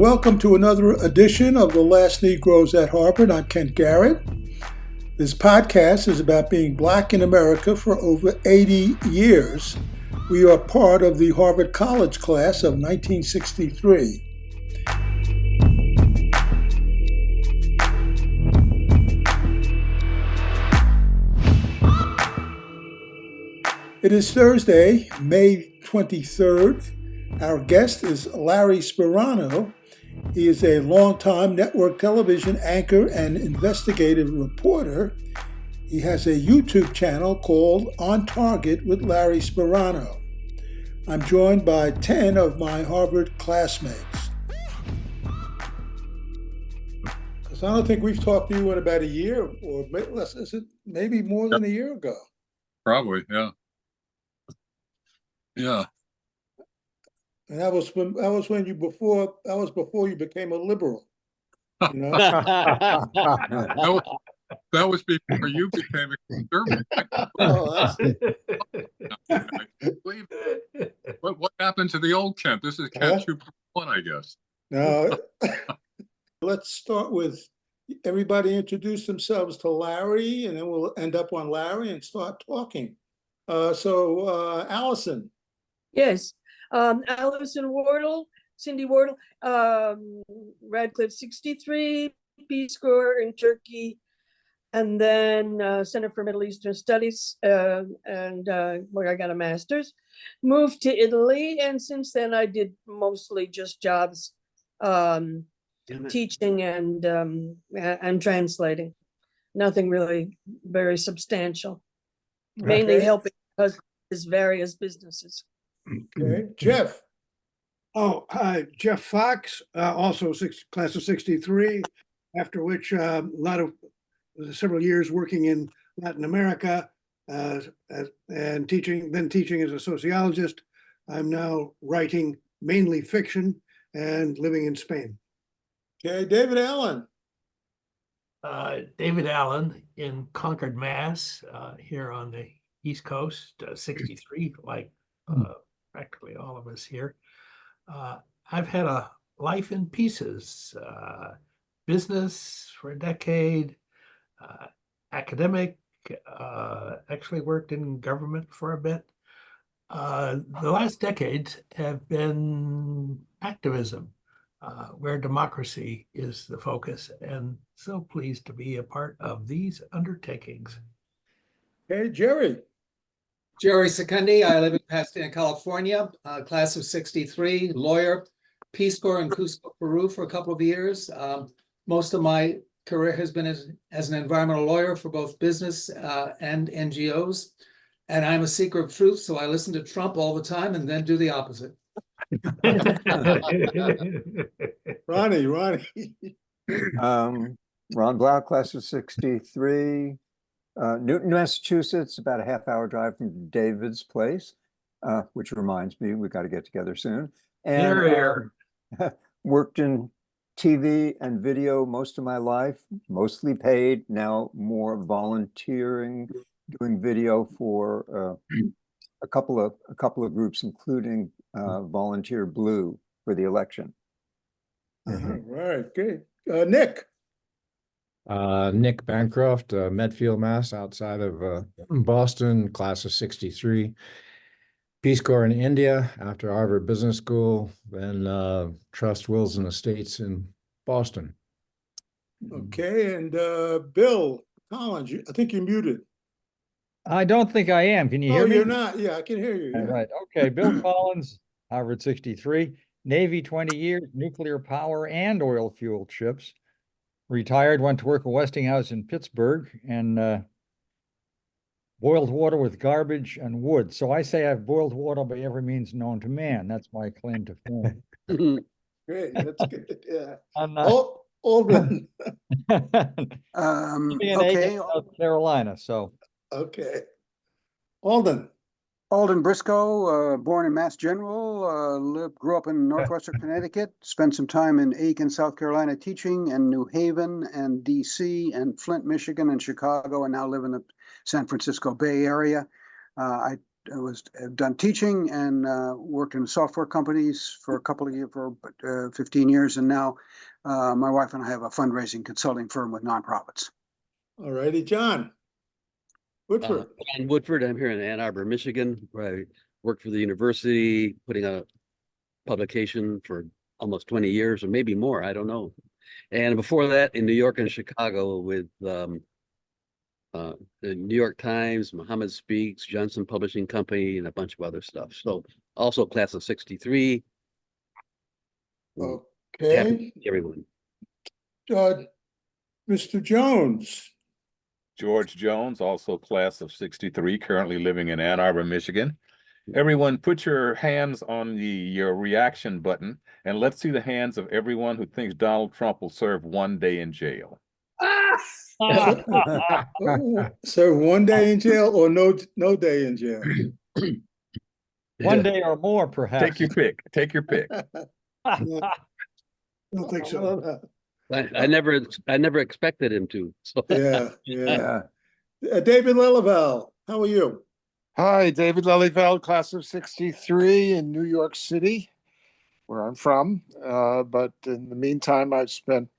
Welcome to another edition of The Last Negroes at Harvard. I'm Kent Garrett. This podcast is about being Black in America for over 80 years. We are part of the Harvard College class of 1963. It is Thursday, May 23rd. Our guest is Larry Sparano. He is a longtime network television anchor and investigative reporter. He has a YouTube channel called On Target with Larry Sparano. I'm joined by 10 of my Harvard classmates. Because I don't think we've talked to you in about a year, or less, is it maybe more than a year ago? Probably, yeah. Yeah. And that was before you became a liberal. You know? That was before you became a conservative. Oh, What happened to the old Kent? This is Kent 2.1, I guess. No. Let's start with everybody introduce themselves to Larry, and then we'll end up on Larry and start talking. Allison. Yes. Allison Wardle, Cindy Wardle, Radcliffe 63, Peace Corps in Turkey, and then Center for Middle Eastern Studies, where I got a master's. Moved to Italy, and since then I did mostly just jobs teaching and translating. Nothing really very substantial. Mainly helping his various businesses. Okay, Jeff. Oh, hi, Jeff Fox, also class of 63, after which several years working in Latin America and teaching as a sociologist. I'm now writing mainly fiction and living in Spain. Okay, David Allen. David Allen in Concord, Mass, here on the East Coast, 63, like practically all of us here. I've had a life in pieces, business for a decade, academic, actually worked in government for a bit. The last decades have been activism, where democracy is the focus, and so pleased to be a part of these undertakings. Okay, Jerry. Jerry Secundi, I live in Pasadena, California, class of 63, lawyer, Peace Corps in Cusco, Peru for a couple of years. Most of my career has been as an environmental lawyer for both business and NGOs. And I'm a seeker of truth, so I listen to Trump all the time and then do the opposite. Ronnie. Ron Blau, class of 63. Newton, Massachusetts, about a half-hour drive from David's place, which reminds me we got to get together soon. And worked in TV and video most of my life, mostly paid, now more volunteering, doing video for a couple of groups, including Volunteer Blue for the election. Right, good. Nick. Nick Bancroft, Medfield, Mass, outside of Boston, class of 63. Peace Corps in India after Harvard Business School, then Trust Wills and Estates in Boston. Okay, and Bill Collins, I think you're muted. I don't think I am. Can you hear me? Oh, you're not. Yeah, I can hear you. Yeah. Right. Okay. Bill Collins, Harvard 63, Navy 20 years, nuclear power and oil fueled ships. Retired, went to work at Westinghouse in Pittsburgh and boiled water with garbage and wood. So I say I've boiled water by every means known to man. That's my claim to fame. Great, that's good. Yeah. I'm not. Alden. Okay. South Carolina. So. Okay. Alden. Alden Briscoe, born in Mass General, grew up in Northwestern Connecticut, spent some time in Aiken, South Carolina teaching, and New Haven and DC and Flint, Michigan and Chicago, and now live in the San Francisco Bay Area. I have done teaching and worked in software companies for a couple of years, for 15 years. And now my wife and I have a fundraising consulting firm with nonprofits. All righty, John Woodford. John Woodford. I'm here in Ann Arbor, Michigan, where I worked for the university, putting out a publication for almost 20 years or maybe more. I don't know. And before that, in New York and Chicago with the New York Times, Muhammad Speaks, Johnson Publishing Company, and a bunch of other stuff. So also class of 63. Okay. Everyone. Mr. Jones. George Jones, also class of 63, currently living in Ann Arbor, Michigan. Everyone, put your hands on your reaction button, and let's see the hands of everyone who thinks Donald Trump will serve 1 day in jail. Serve 1 day in jail or no day in jail? 1 day or more, perhaps. Take your pick. Take your pick. I don't think so. I never expected him to. So. Yeah. David Lillevel, how are you? Hi, David Lelyveld, class of 63 in New York City, where I'm from. But in the meantime, I've spent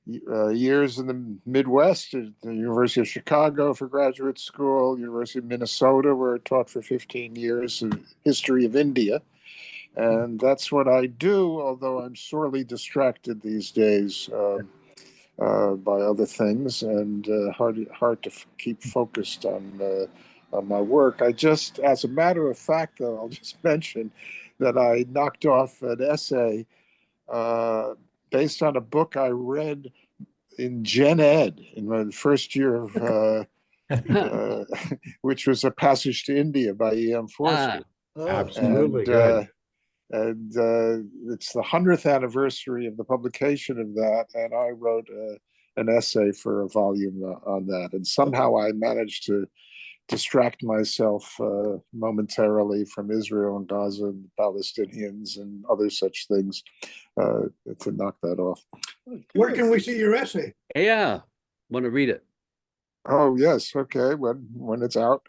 years in the Midwest, at the University of Chicago for graduate school, University of Minnesota, where I taught for 15 years, history of India. And that's what I do, although I'm sorely distracted these days by other things, and hard to keep focused on my work. I just, as a matter of fact, though, I'll just mention that I knocked off an essay based on a book I read in Gen Ed in my first year of, which was A Passage to India by E.M. Forster. Absolutely good. And it's the 100th anniversary of the publication of that, and I wrote an essay for a volume on that. And somehow I managed to distract myself momentarily from Israel and Gaza and the Palestinians and other such things to knock that off. Where can we see your essay? Yeah, want to read it. Oh, yes. Okay. When it's out.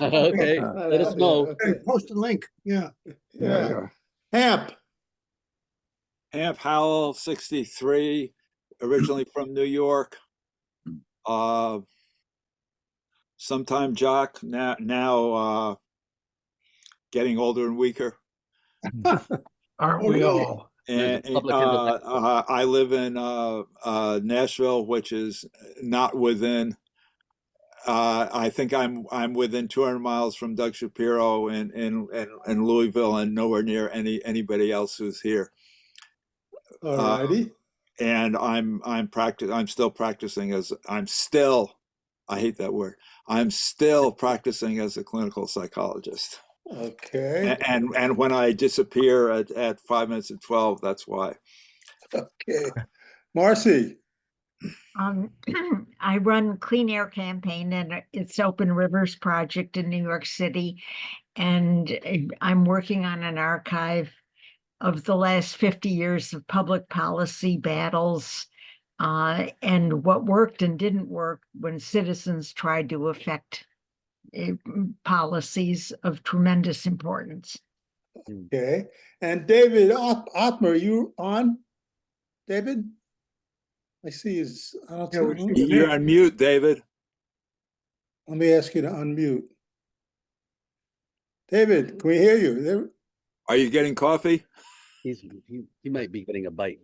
Okay, let us know. Okay, post a link. Yeah. Hamp Howell, 63, originally from New York. Sometime jock, now getting older and weaker. Aren't we all? And I live in Nashville, which is not within. I think I'm within 200 miles from Doug Shapiro in Louisville, and nowhere near anybody else who's here. All righty. And I'm still practicing I hate that word. I'm still practicing as a clinical psychologist. Okay. And when I disappear at 5 minutes to 12, that's why. Okay. Marcy. I run Clean Air Campaign, and it's Open Rivers Project in New York City. And I'm working on an archive of the last 50 years of public policy battles and what worked and didn't work when citizens tried to affect policies of tremendous importance. Okay. And David Ottmer, you on? David? I see his. You're on mute, David. Let me ask you to unmute. David, can we hear you? Are you getting coffee? He might be getting a bite.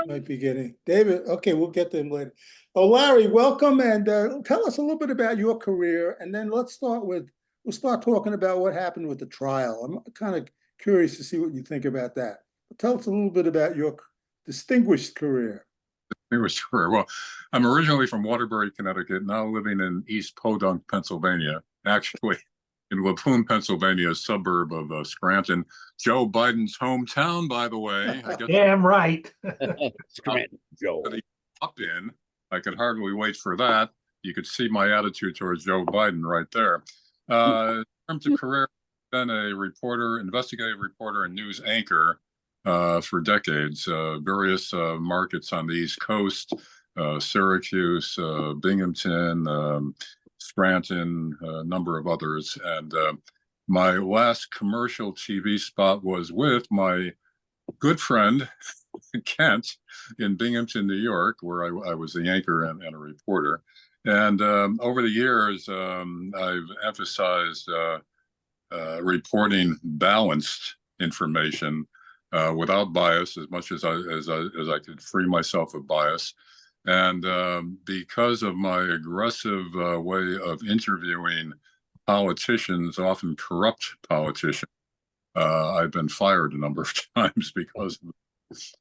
Might be getting. David, okay, we'll get to him later. Oh, Larry, welcome, and tell us a little bit about your career, and then we'll start talking about what happened with the trial. I'm kind of curious to see what you think about that. But tell us a little bit about your distinguished career. Well, I'm originally from Waterbury, Connecticut, now living in East Podunk, Pennsylvania, actually in Lapoon, Pennsylvania, a suburb of Scranton, Joe Biden's hometown, by the way. I guess Damn right. Scranton, Joe. Up in, I could hardly wait for that. You could see my attitude towards Joe Biden right there. In terms of career, I've been a reporter, investigative reporter, and news anchor for decades, various markets on the East Coast, Syracuse, Binghamton, Scranton, a number of others. And my last commercial TV spot was with my good friend, Kent, in Binghamton, New York, where I was the anchor and a reporter. And over the years, I've emphasized reporting balanced information without bias, as much as I could free myself of bias. And because of my aggressive way of interviewing politicians, often corrupt politicians, I've been fired a number of times because of it,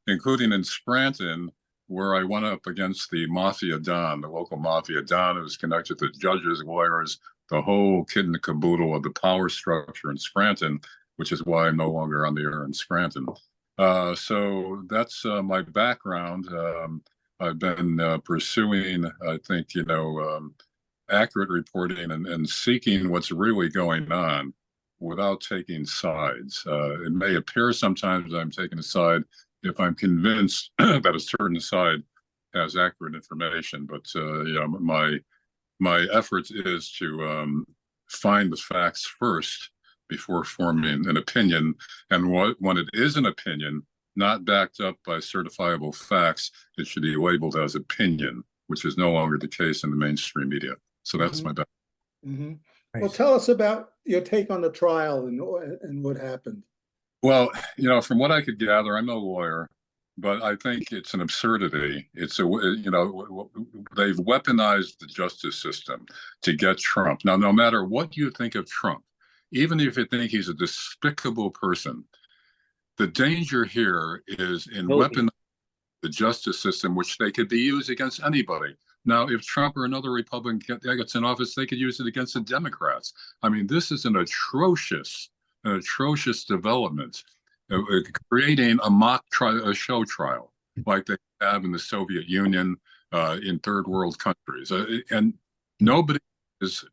including in Scranton, where I went up against the mafia don, the local mafia don, who was connected to judges, lawyers, the whole kit and caboodle of the power structure in Scranton, which is why I'm no longer on the air in Scranton. So that's my background. I've been pursuing, I think, accurate reporting and seeking what's really going on without taking sides. It may appear sometimes I'm taking a side if I'm convinced that a certain side has accurate information, but my efforts is to find the facts first before forming an opinion. And when it is an opinion, not backed up by certifiable facts, it should be labeled as opinion, which is no longer the case in the mainstream media. So that's my background. Mm-hmm. Well, tell us about your take on the trial and what happened. Well, from what I could gather, I'm no lawyer, but I think it's an absurdity. They've weaponized the justice system to get Trump. Now, no matter what you think of Trump, even if you think he's a despicable person, the danger here is in weaponizing the justice system, which they could be used against anybody. Now, if Trump or another Republican gets in office, they could use it against the Democrats. I mean, this is an atrocious development, creating a mock trial, a show trial, like they have in the Soviet Union, in third world countries. And nobody is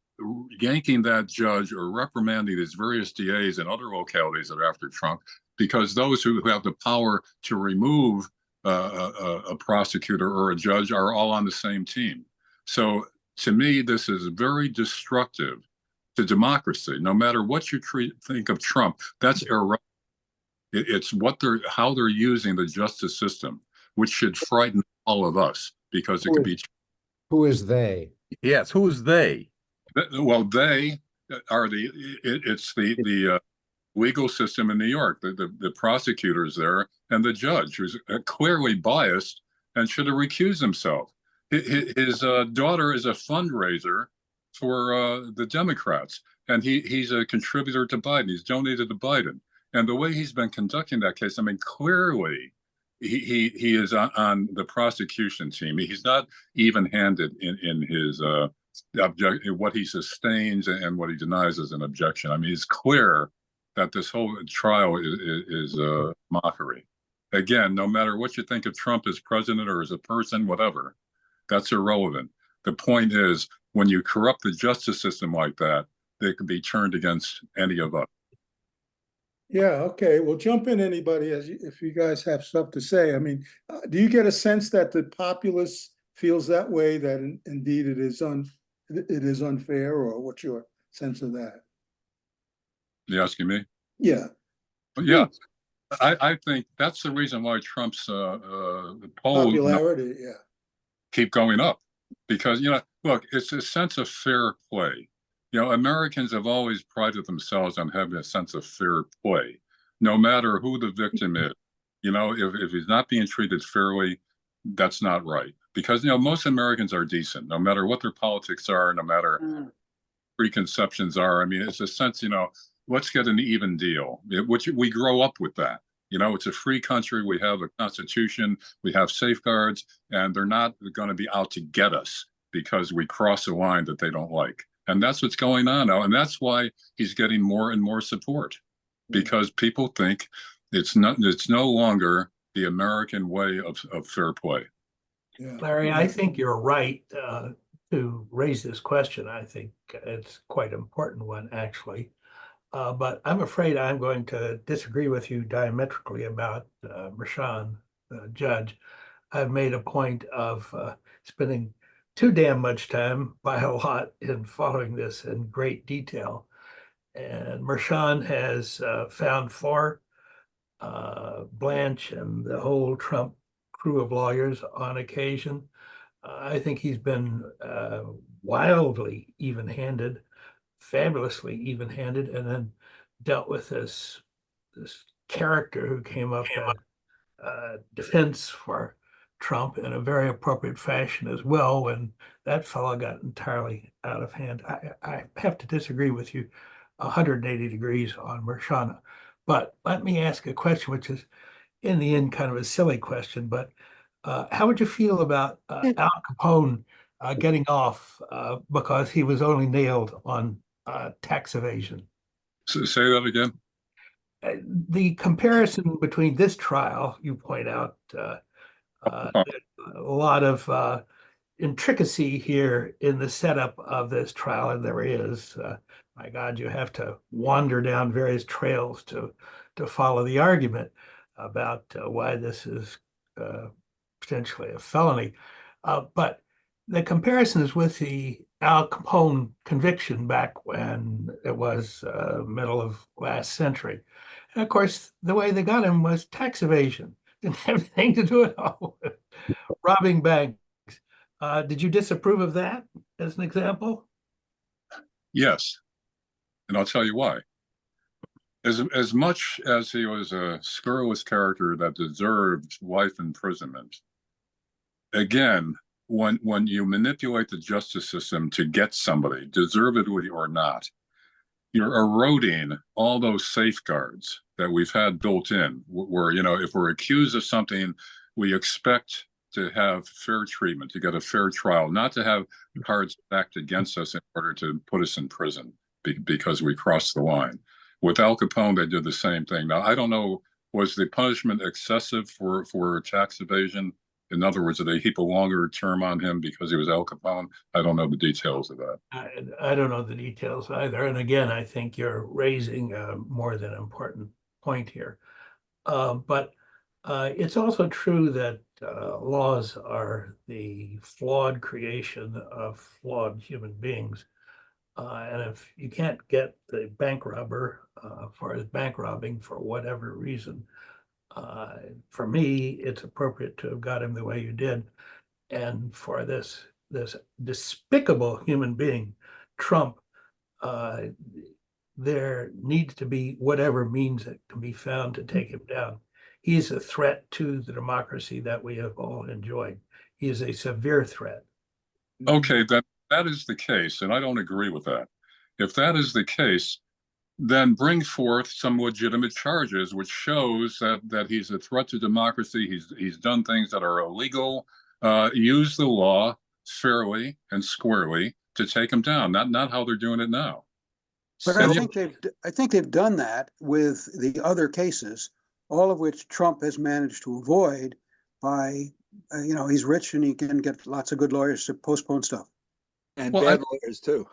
yanking that judge or reprimanding these various DAs in other localities that are after Trump, because those who have the power to remove a prosecutor or a judge are all on the same team. So to me, this is very destructive to democracy. No matter what you think of Trump, that's irrelevant. It's how they're using the justice system, which should frighten all of us, because it could be. Who is they? Yes, who's they? Well, they are it's the legal system in New York, the prosecutors there, and the judge, who's clearly biased and should have recused himself. His daughter is a fundraiser for the Democrats, and he's a contributor to Biden. He's donated to Biden. And the way he's been conducting that case, I mean, clearly he is on the prosecution team. He's not even-handed in his what he sustains and what he denies as an objection. I mean, it's clear that this whole trial is a mockery. Again, no matter what you think of Trump as president or as a person, whatever, that's irrelevant. The point is, when you corrupt the justice system like that, they can be turned against any of us. Yeah, okay. Well, jump in, anybody, if you guys have stuff to say. I mean, do you get a sense that the populace feels that way, that indeed it is unfair, or what's your sense of that? You asking me? Yeah. Yeah. I think that's the reason why Trump's poll popularity, keep going up, because look, it's a sense of fair play. Americans have always prided themselves on having a sense of fair play, no matter who the victim is. If he's not being treated fairly, that's not right. Because most Americans are decent, no matter what their politics are, no matter preconceptions are. I mean, it's a sense, let's get an even deal. Which we grow up with that. It's a free country. We have a constitution. We have safeguards, and they're not going to be out to get us because we cross a line that they don't like. And that's what's going on now. And that's why he's getting more and more support, because people think it's no longer the American way of fair play. Yeah. Larry, I think you're right to raise this question. I think it's quite an important one, actually. But I'm afraid I'm going to disagree with you diametrically about Rashawn, Judge. I've made a point of spending too damn much time by a lot in following this in great detail. And Mershon has found for Blanche and the whole Trump crew of lawyers on occasion. I think he's been wildly even-handed, fabulously even-handed, and then dealt with this character who came up as defense for Trump in a very appropriate fashion as well when that fellow got entirely out of hand. I have to disagree with you 180 degrees on Mershon. But let me ask a question, which is in the end kind of a silly question, but how would you feel about Al Capone getting off because he was only nailed on tax evasion? So say that again. The comparison between this trial, you point out, a lot of intricacy here in the setup of this trial, and there is. My God, you have to wander down various trails to follow the argument about why this is potentially a felony. But the comparison is with the Al Capone conviction back when it was middle of last century. And of course, the way they got him was tax evasion. Didn't have anything to do at all with robbing banks. Did you disapprove of that as an example? Yes, and I'll tell you why. As much as he was a scurrilous character that deserved life imprisonment, again, when you manipulate the justice system to get somebody, deservedly or not, you're eroding all those safeguards that we've had built in, where, you know, if we're accused of something, we expect to have fair treatment, to get a fair trial, not to have cards stacked against us in order to put us in prison because we crossed the line. With Al Capone, they did the same thing. Now, I don't know, was the punishment excessive for tax evasion? In other words, did they heap a longer term on him because he was Al Capone? I don't know the details of that. I don't know the details either. And again, I think you're raising a more than important point here. But it's also true that laws are the flawed creation of flawed human beings. And if you can't get the bank robber for his bank robbing for whatever reason, for me, it's appropriate to have got him the way you did. And for this despicable human being, Trump, there needs to be whatever means that can be found to take him down. He is a threat to the democracy that we have all enjoyed. He is a severe threat. Okay, that is the case, and I don't agree with that. If that is the case, then bring forth some legitimate charges, which shows that he's a threat to democracy. He's done things that are illegal. Use the law fairly and squarely to take him down. Not how they're doing it now. But I think they've done that with the other cases, all of which Trump has managed to avoid by, he's rich and he can get lots of good lawyers to postpone stuff. And bad lawyers too.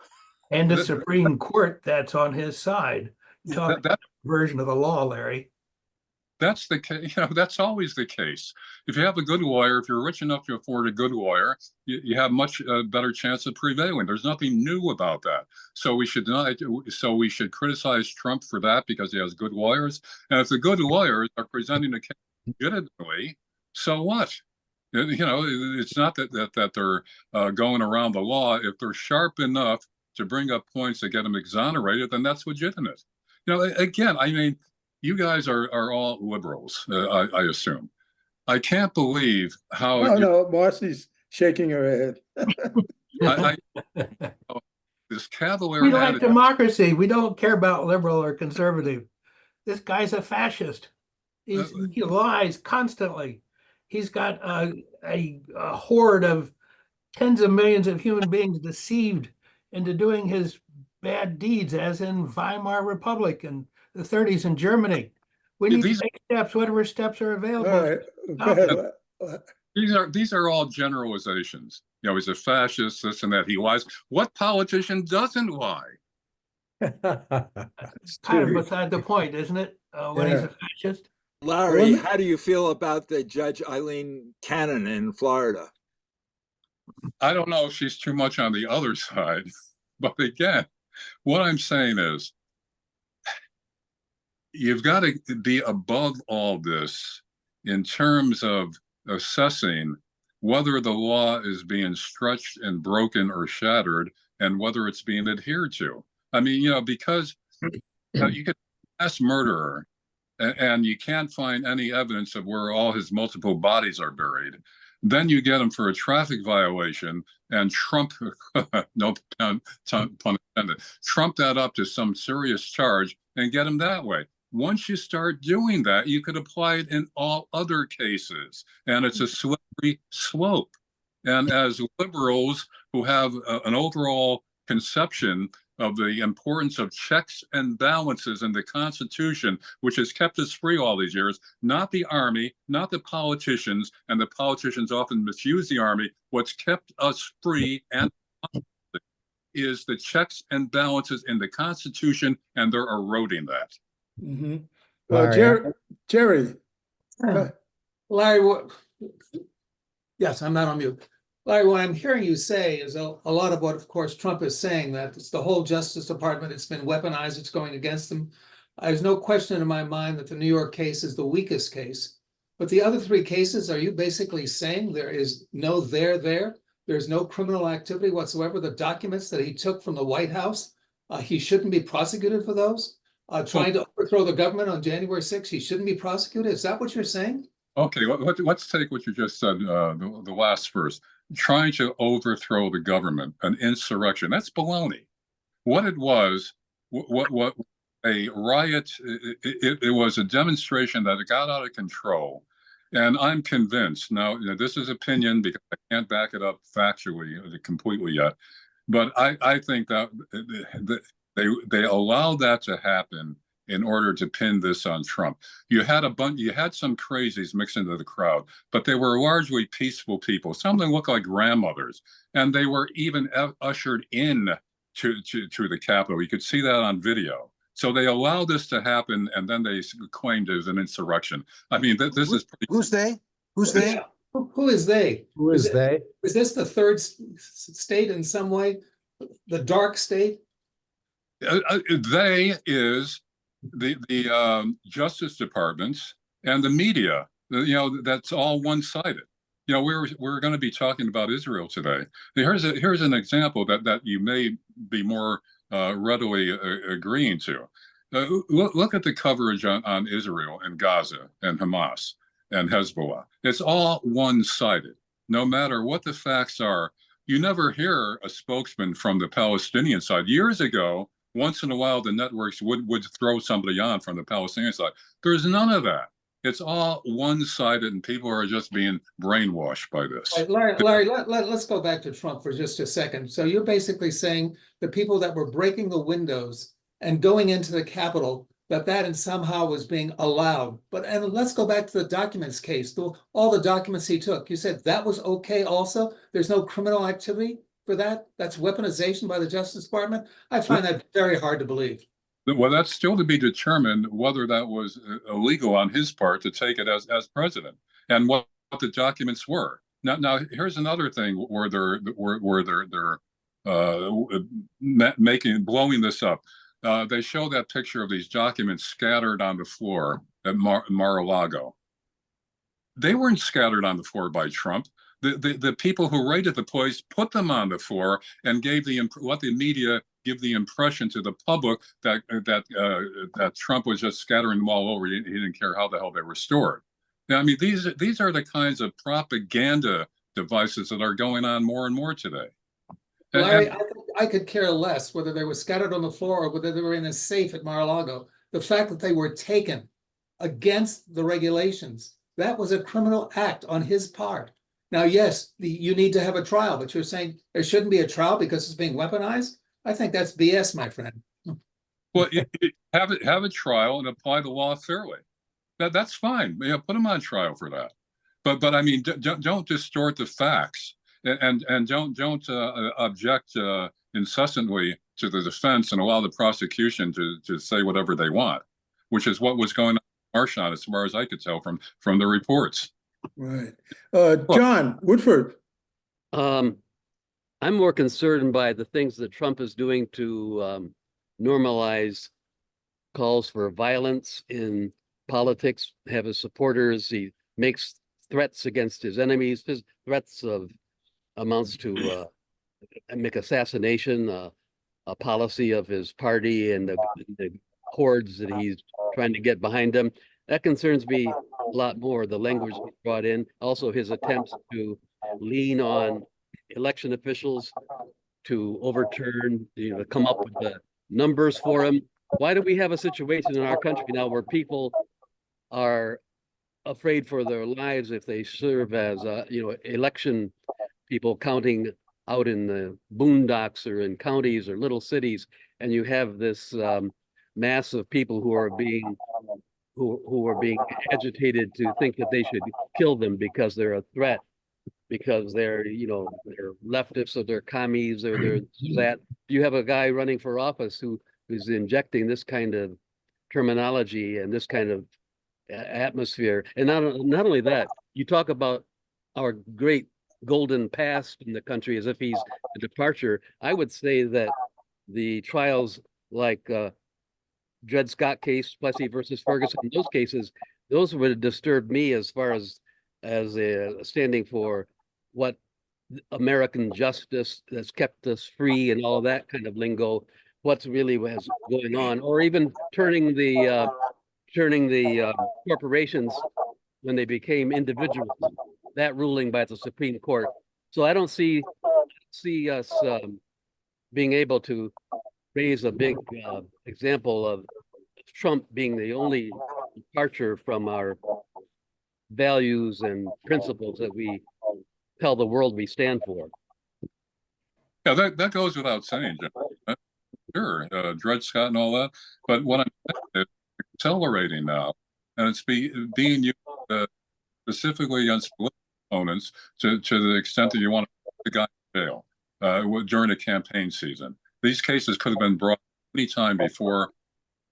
And the Supreme Court that's on his side. Talk that version of the law, Larry. That's the case. That's always the case. If you have a good lawyer, if you're rich enough to afford a good lawyer, you have much better chance of prevailing. There's nothing new about that. So we should not. So we should criticize Trump for that because he has good lawyers. And if the good lawyers are presenting a case legitimately, so what? It's not that they're going around the law. If they're sharp enough to bring up points that get them exonerated, then that's legitimate. Again, I mean, you guys are all liberals, I assume. I can't believe how. No, Marcy's shaking her head. This cavalier. We like democracy. We don't care about liberal or conservative. This guy's a fascist. He lies constantly. He's got a horde of tens of millions of human beings deceived into doing his bad deeds, as in Weimar Republic and the 30s in Germany. We need to take steps, whatever steps are available. All right, go ahead. These are all generalizations. He's a fascist, this and that. He lies. What politician doesn't lie? It's kind of beside the point, isn't it? When he's a fascist. Larry, how do you feel about the Judge Eileen Cannon in Florida? I don't know if she's too much on the other side, but again, what I'm saying is you've got to be above all this in terms of assessing whether the law is being stretched and broken or shattered and whether it's being adhered to. I mean, because you could mass murderer and you can't find any evidence of where all his multiple bodies are buried. Then you get him for a traffic violation, and Trump, no pun intended, trump that up to some serious charge and get him that way. Once you start doing that, you could apply it in all other cases, and it's a slippery slope. And as liberals who have an overall conception of the importance of checks and balances in the Constitution, which has kept us free all these years, not the army, not the politicians, and the politicians often misuse the army. What's kept us free and is the checks and balances in the Constitution, and they're eroding that. Mm-hmm. Larry, Jerry. Larry, yes, I'm not on mute. Larry, what I'm hearing you say is a lot of what, of course, Trump is saying, that it's the whole Justice Department, it's been weaponized, it's going against them. There's no question in my mind that the New York case is the weakest case. But the other three cases, are you basically saying there is no there? There's no criminal activity whatsoever? The documents that he took from the White House, he shouldn't be prosecuted for those? Trying to overthrow the government on January 6th, he shouldn't be prosecuted? Is that what you're saying? Okay, let's take what you just said, the last first. Trying to overthrow the government, an insurrection. That's baloney. What it was, what a riot, it was a demonstration that it got out of control. And I'm convinced, now, this is opinion because I can't back it up factually completely yet, but I think that they allowed that to happen in order to pin this on Trump. You had some crazies mixed into the crowd, but they were largely peaceful people. Some of them looked like grandmothers, and they were even ushered in to the Capitol. You could see that on video. So they allowed this to happen, and then they claimed it was an insurrection. I mean, this is pretty. Who's they? Who's they? Who is they? who is they? Is this the third state in some way? The dark state? They is the Justice Departments and the media. That's all one-sided. We're going to be talking about Israel today. Here's an example that you may be more readily agreeing to. Look at the coverage on Israel and Gaza and Hamas and Hezbollah. It's all one-sided. No matter what the facts are, you never hear a spokesman from the Palestinian side. Years ago, once in a while, the networks would throw somebody on from the Palestinian side. There's none of that. It's all one-sided, and people are just being brainwashed by this. Right, Larry, let's go back to Trump for just a second. So you're basically saying the people that were breaking the windows and going into the Capitol, that somehow was being allowed. And let's go back to the documents case, all the documents he took. You said that was okay also? There's no criminal activity for that? That's weaponization by the Justice Department? I find that very hard to believe. Well, that's still to be determined whether that was illegal on his part to take it as president, and what the documents were. Now here's another thing where they're blowing this up. They show that picture of these documents scattered on the floor at Mar-a-Lago. They weren't scattered on the floor by Trump. The people who raided the place put them on the floor and let the media give the impression to the public that Trump was just scattering them all over. He didn't care how the hell they were stored. Now, I mean, these are the kinds of propaganda devices that are going on more and more today. Larry, I could care less whether they were scattered on the floor or whether they were in a safe at Mar-a-Lago. The fact that they were taken against the regulations, that was a criminal act on his part. Now, yes, you need to have a trial, but you're saying there shouldn't be a trial because it's being weaponized? I think that's BS, my friend. Well, have a trial and apply the law fairly. That's fine. Put them on trial for that. But I mean, don't distort the facts, and don't object incessantly to the defense and allow the prosecution to say whatever they want, which is what was going on in Marchand, as far as I could tell from the reports. Right. John Woodford. I'm more concerned by the things that Trump is doing to normalize calls for violence in politics, have his supporters. He makes threats against his enemies. His threats of amounts to make assassination a policy of his party and the hordes that he's trying to get behind him. That concerns me a lot more, the language he brought in. Also, his attempts to lean on election officials to overturn, to come up with the numbers for him. Why do we have a situation in our country now where people are afraid for their lives if they serve as, election people counting out in the boondocks or in counties or little cities, and you have this mass of people who are being agitated to think that they should kill them because they're a threat, because they're they're leftists or they're commies or they're that. You have a guy running for office who's injecting this kind of terminology and this kind of atmosphere. And not only that, you talk about our great golden past in the country as if he's a departure. I would say that the trials like Dred Scott case, Plessy versus Ferguson, those cases, those would disturb me as far as standing for what American justice that's kept us free and all that kind of lingo. What's really was going on, or even turning the corporations when they became individuals. That ruling by the Supreme Court. So I don't see us being able to raise a big example of Trump being the only departure from our values and principles that we tell the world we stand for. Yeah, that goes without saying, Jim. Sure, Dred Scott and all that. But what I'm saying is accelerating now, and it's being used specifically against political opponents to the extent that you want to put the guy in jail during a campaign season. These cases could have been brought any time before,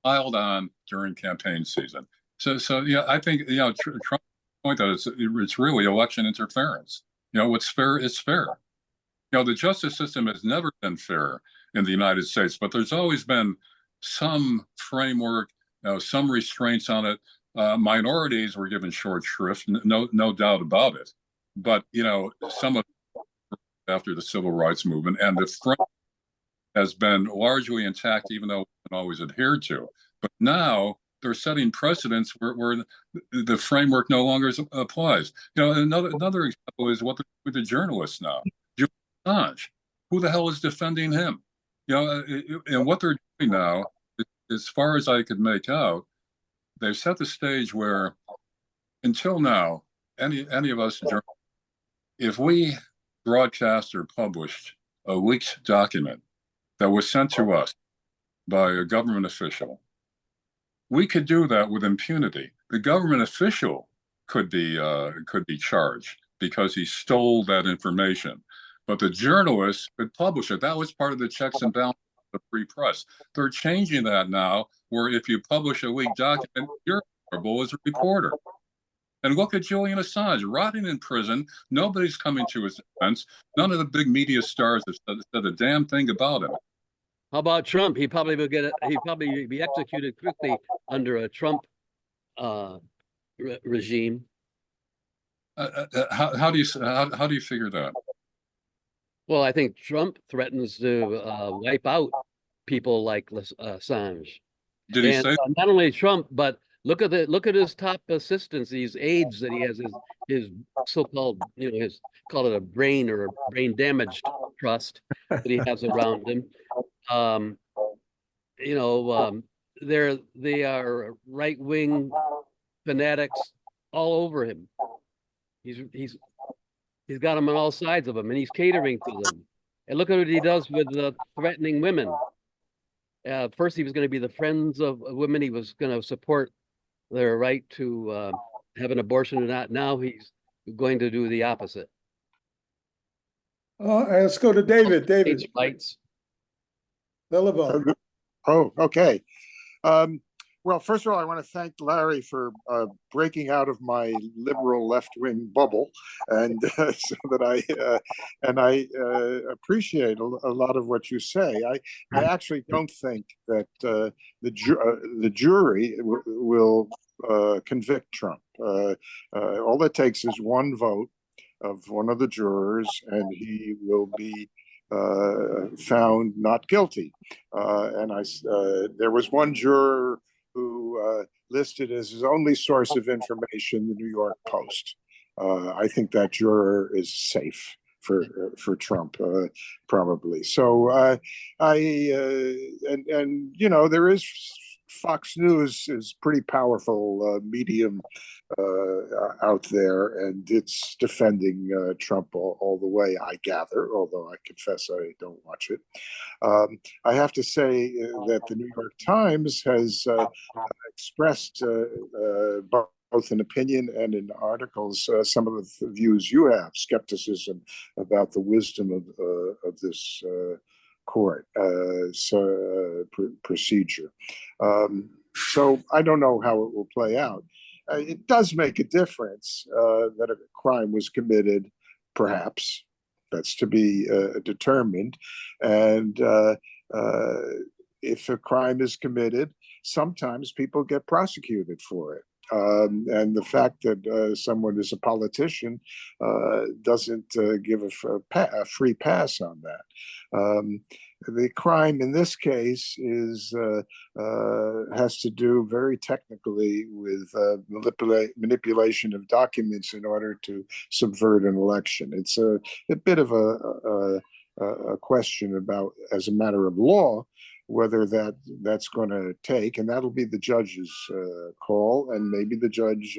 piled on during campaign season. So yeah, I think Trump's point that it's really election interference. What's fair is fair. The justice system has never been fair in the United States, but there's always been some framework, some restraints on it. Minorities were given short shrift, no doubt about it. But some of after the civil rights movement, and the framework has been largely intact, even though it's been always adhered to. But now they're setting precedents where the framework no longer applies. Another example is what with the journalists now. Assange, who the hell is defending him? And what they're doing now, as far as I could make out, they've set the stage where, until now, any of us, if we broadcast or published a leaked document that was sent to us by a government official, we could do that with impunity. The government official could be charged because he stole that information. But the journalists could publish it. That was part of the checks and balances of the free press. They're changing that now, where if you publish a leaked document, you're liable as a reporter. And look at Julian Assange, rotting in prison. Nobody's coming to his defense. None of the big media stars have said a damn thing about him. How about Trump? He'd probably be executed quickly under a Trump regime. How do you figure that? Well, I think Trump threatens to wipe out people like Assange. Did he say not only Trump, but look at his top assistants, these aides that he has, his so-called, call it a brain or a brain damaged trust that he has around him. They are right-wing fanatics all over him. He's got them on all sides of him, and he's catering to them. And look at what he does with threatening women. First, he was going to be the friends of women. He was going to support their right to have an abortion or not. Now he's going to do the opposite. Let's go to David. Rights. Belleville. Oh, okay. Well, first of all, I want to thank Larry for breaking out of my liberal left-wing bubble, and so that I appreciate a lot of what you say. I actually don't think that the jury will convict Trump. All it takes is one vote of one of the jurors, and he will be found not guilty. There was one juror who listed as his only source of information the New York Post. I think that juror is safe for Trump, probably. So you know, there is Fox News is pretty powerful medium out there, and it's defending Trump all the way, I gather, although I confess I don't watch it. I have to say that the New York Times has expressed both in opinion and in articles some of the views you have, skepticism about the wisdom of this court procedure. So I don't know how it will play out. It does make a difference that a crime was committed, perhaps. That's to be determined. And if a crime is committed, sometimes people get prosecuted for it. And the fact that someone is a politician doesn't give a free pass on that. The crime in this case has to do very technically with manipulation of documents in order to subvert an election. It's a bit of a question about, as a matter of law, whether that's going to take, and that'll be the judge's call, and maybe the judge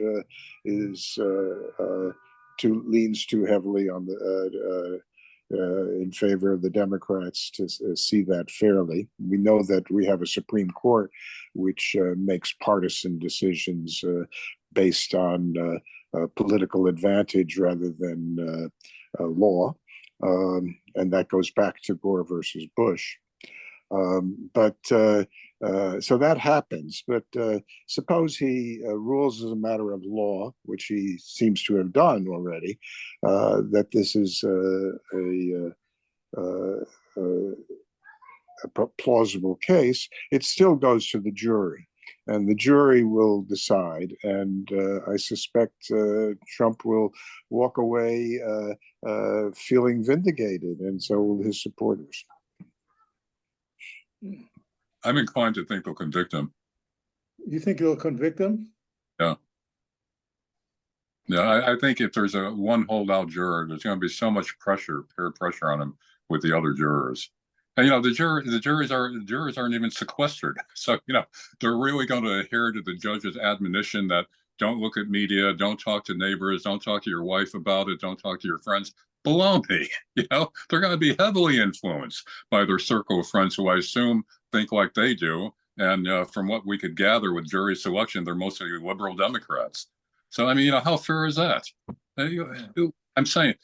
leans too heavily on the in favor of the Democrats to see that fairly. We know that we have a Supreme Court which makes partisan decisions based on political advantage rather than law, and that goes back to Gore versus Bush. So that happens. But suppose he rules as a matter of law, which he seems to have done already, that this is a plausible case. It still goes to the jury, and the jury will decide. And I suspect Trump will walk away feeling vindicated, and so will his supporters. I'm inclined to think they'll convict him. You think they'll convict him? Yeah. Yeah, I think if there's one holdout juror, there's going to be so much peer pressure on him with the other jurors. And, you know, the jurors aren't even sequestered. So, you know, they're really going to adhere to the judge's admonition that don't look at media, don't talk to neighbors, don't talk to your wife about it, don't talk to your friends. Baloney. You know, they're going to be heavily influenced by their circle of friends who I assume think like they do. And from what we could gather with jury selection, they're mostly liberal Democrats. So, I mean, you know, how fair is that? I'm saying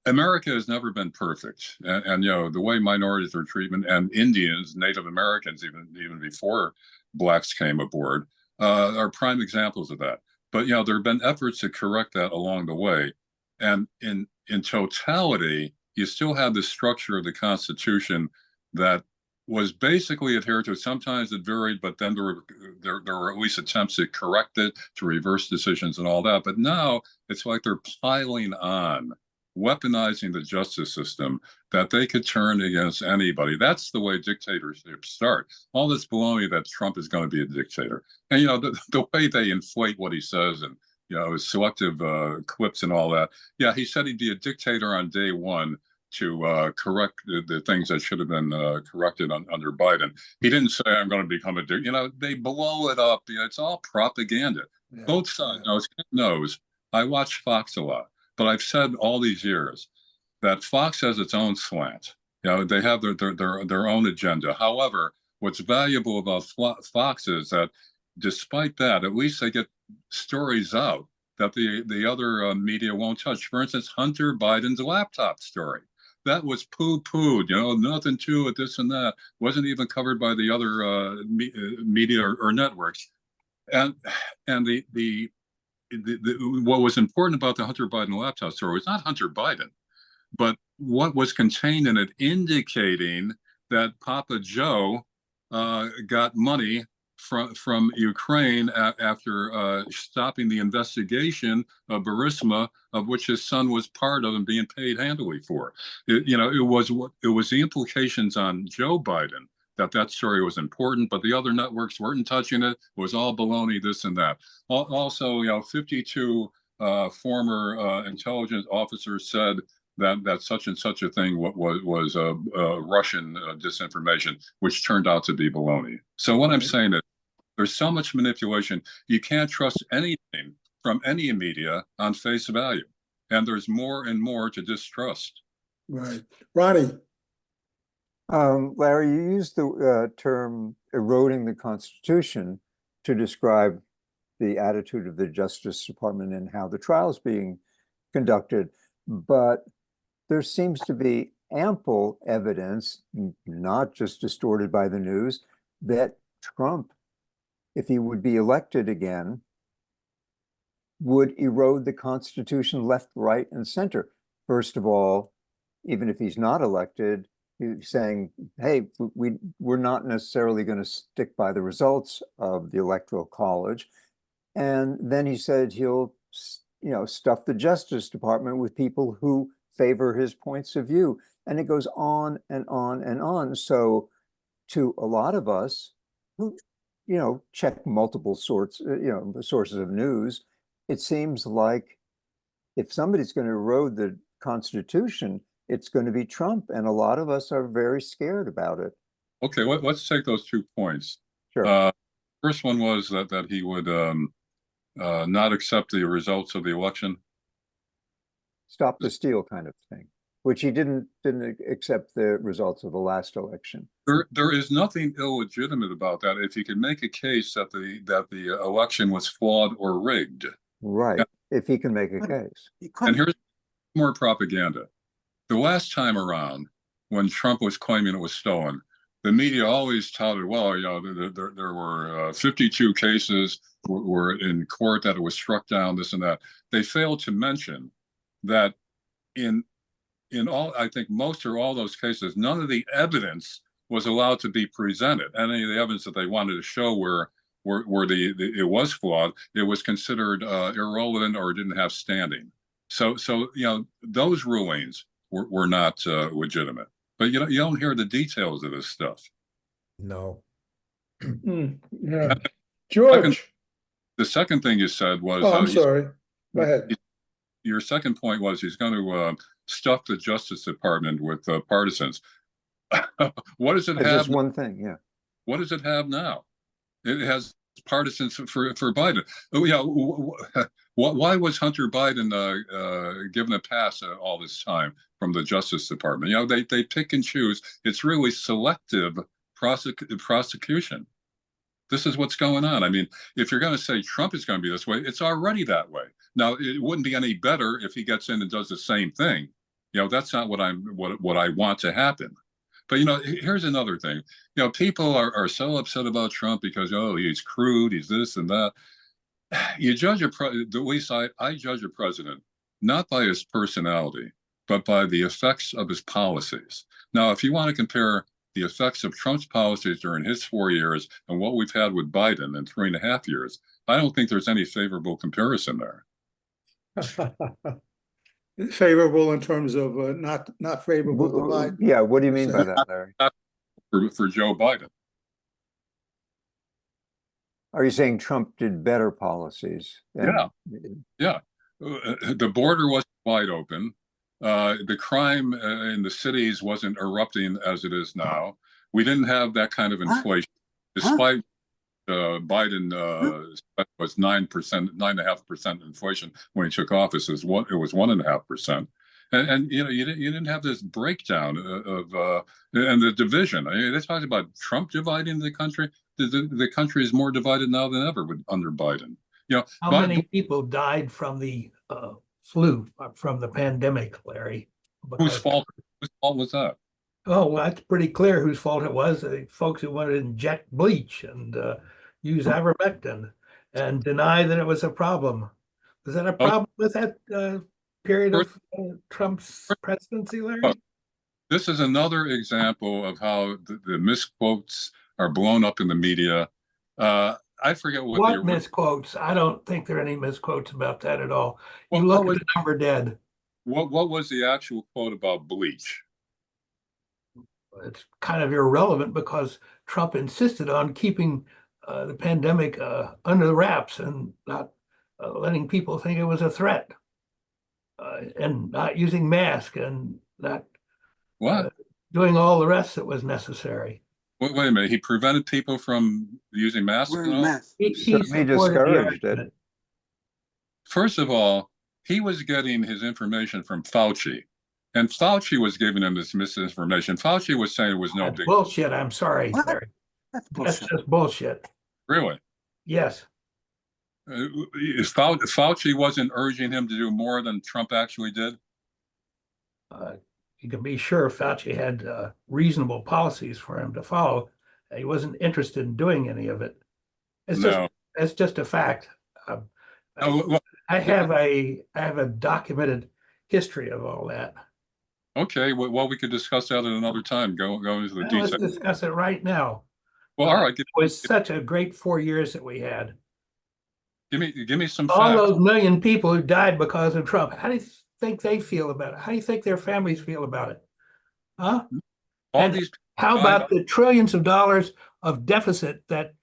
America has never been perfect. And, you know, the way minorities are treated, and Indians, Native Americans, even before blacks came aboard, are prime examples of that. But, you know, there have been efforts to correct that along the way. And in totality, you still have the structure of the Constitution that was basically adhered to. Sometimes it varied, but then there were at least attempts to correct it, to reverse decisions and all that. But now it's like they're piling on, weaponizing the justice system that they could turn against anybody. That's the way dictatorships start. All this baloney that Trump is going to be a dictator. And, you know, the way they inflate what he says and, you know, his selective clips and all that. Yeah, he said he'd be a dictator on day one to correct the things that should have been corrected under Biden. He didn't say, I'm going to become a dictator. You know, they blow it up. You know, it's all propaganda. Yeah. Both sides. You know, as Ken knows, I watch Fox a lot, but I've said all these years that Fox has its own slant. You know, they have their own agenda. However, what's valuable about Fox is that despite that, at least they get stories out that the other media won't touch. For instance, Hunter Biden's laptop story. that was poo-pooed, nothing to it, this and that. Wasn't even covered by the other media or networks. And what was important about the Hunter Biden laptop story was not Hunter Biden, but what was contained in it, indicating that Papa Joe got money from Ukraine after stopping the investigation of Burisma, of which his son was part of and being paid handily for. It was the implications on Joe Biden that story was important, but the other networks weren't touching it. It was all baloney, this and that. Also, 52 former intelligence officers said that such and such a thing was Russian disinformation, which turned out to be baloney. So what I'm saying is there's so much manipulation. You can't trust anything from any media on face value. And there's more and more to distrust. Right. Ronnie. Larry, you used the term eroding the Constitution to describe the attitude of the Justice Department and how the trial is being conducted. But there seems to be ample evidence, not just distorted by the news, that Trump, if he would be elected again, would erode the Constitution left, right, and center. First of all, even if he's not elected, he's saying, hey, we're not necessarily going to stick by the results of the Electoral College. And then he said he'll, stuff the Justice Department with people who favor his points of view. And it goes on and on and on. So to a lot of us who, check multiple sources of news, it seems like if somebody's going to erode the Constitution, it's going to be Trump. And a lot of us are very scared about it. Okay, let's take those 2 points. Sure. First one was that he would not accept the results of the election. Stop the steal kind of thing, which he didn't accept the results of the last election. There is nothing illegitimate about that if you can make a case that the election was flawed or rigged. Right, if he can make a case. And here's more propaganda. The last time around, when Trump was claiming it was stolen, the media always touted, well, there were 52 cases were in court that it was struck down, this and that. They failed to mention that in all, I think most or all those cases, none of the evidence was allowed to be presented. Any of the evidence that they wanted to show where it was flawed, it was considered irrelevant or didn't have standing. So those rulings were not legitimate. But you don't hear the details of this stuff. No. Yeah. George. The second thing you said was. Oh, I'm sorry. Go ahead. Your second point was he's going to stuff the Justice Department with partisans. What does it have? Just one thing, yeah. What does it have now? It has partisans for Biden. Why was Hunter Biden given a pass all this time from the Justice Department? They pick and choose. It's really selective prosecution. This is what's going on. I mean, if you're going to say Trump is going to be this way, it's already that way. Now, it wouldn't be any better if he gets in and does the same thing. That's not what I want to happen. But here's another thing. People are so upset about Trump because he's crude, he's this and that. You judge at least I judge a president not by his personality, but by the effects of his policies. Now, if you want to compare the effects of Trump's policies during his 4 years and what we've had with Biden in 3.5 years, I don't think there's any favorable comparison there. Favorable in terms of not favorable to Biden. Yeah, what do you mean by that, Larry? For Joe Biden. Are you saying Trump did better policies? Yeah. The border wasn't wide open. The crime in the cities wasn't erupting as it is now. We didn't have that kind of inflation, despite Biden was 9.5% inflation when he took office. It was 1.5%, and you didn't have this breakdown of and the division. I mean, they talked about Trump dividing the country. The country is more divided now than ever under Biden. How many people died from the flu, from the pandemic, Larry? Whose fault? Whose fault was that? Oh, well, that's pretty clear whose fault it was. The folks who wanted to inject bleach and use ivermectin and deny that it was a problem. Was that a Oh, problem with that period first, of Trump's presidency, oh, Larry? this is another example of how the misquotes are blown up in the media. I forget what What the misquotes? I don't think there are any misquotes about that at all. You what look at was the number dead. what was the actual quote about bleach? It's kind of irrelevant because Trump insisted on keeping the pandemic under the wraps and not letting people think it was a threat, and not using masks and not What? doing all the rest that was necessary. Wait a minute. He prevented people from using masks and Wearing all? masks. He Certainly supported the discouraged it. argument. First of all, he was getting his information from Fauci, and Fauci was giving him this misinformation. Fauci was saying it was no That's big. bullshit. I'm sorry, What? Larry. That's That's bullshit. just bullshit. Really? Yes. Fauci wasn't urging him to do more than Trump actually did? You can be sure Fauci had reasonable policies for him to follow. He wasn't interested in doing any of it. No. It's just a fact. Well, I have a documented history of all that. okay, well, we could discuss that at another time. Go into the Let's details. discuss it right now. Well, all right. It was such a great 4 years that we had. Give me some All facts. those million people who died because of Trump. How do you think they feel about it? How do you think their families feel about it? Huh? All And these how died- about the trillions of dollars of deficit that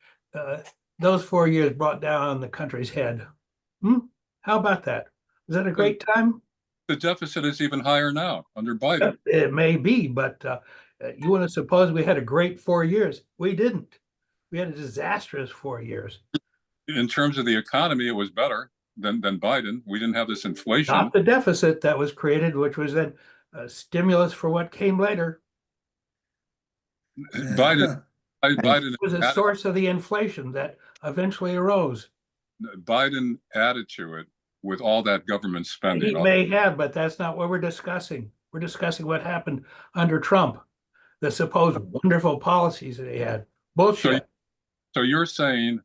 those 4 years brought down on the country's head? How about that? Was that a great time? the deficit is even higher now under Biden? It may be, but you want to suppose we had a great 4 years? We didn't. We had a disastrous 4 years. In terms of the economy, it was better than Biden. We didn't have this inflation. Not the deficit that was created, which was then stimulus for what came later. Biden It was a source of the inflation that eventually arose. Biden added to it with all that government spending. He may have, but that's not what we're discussing. We're discussing what happened under Trump, the supposed wonderful policies that he had. Bullshit. So you're saying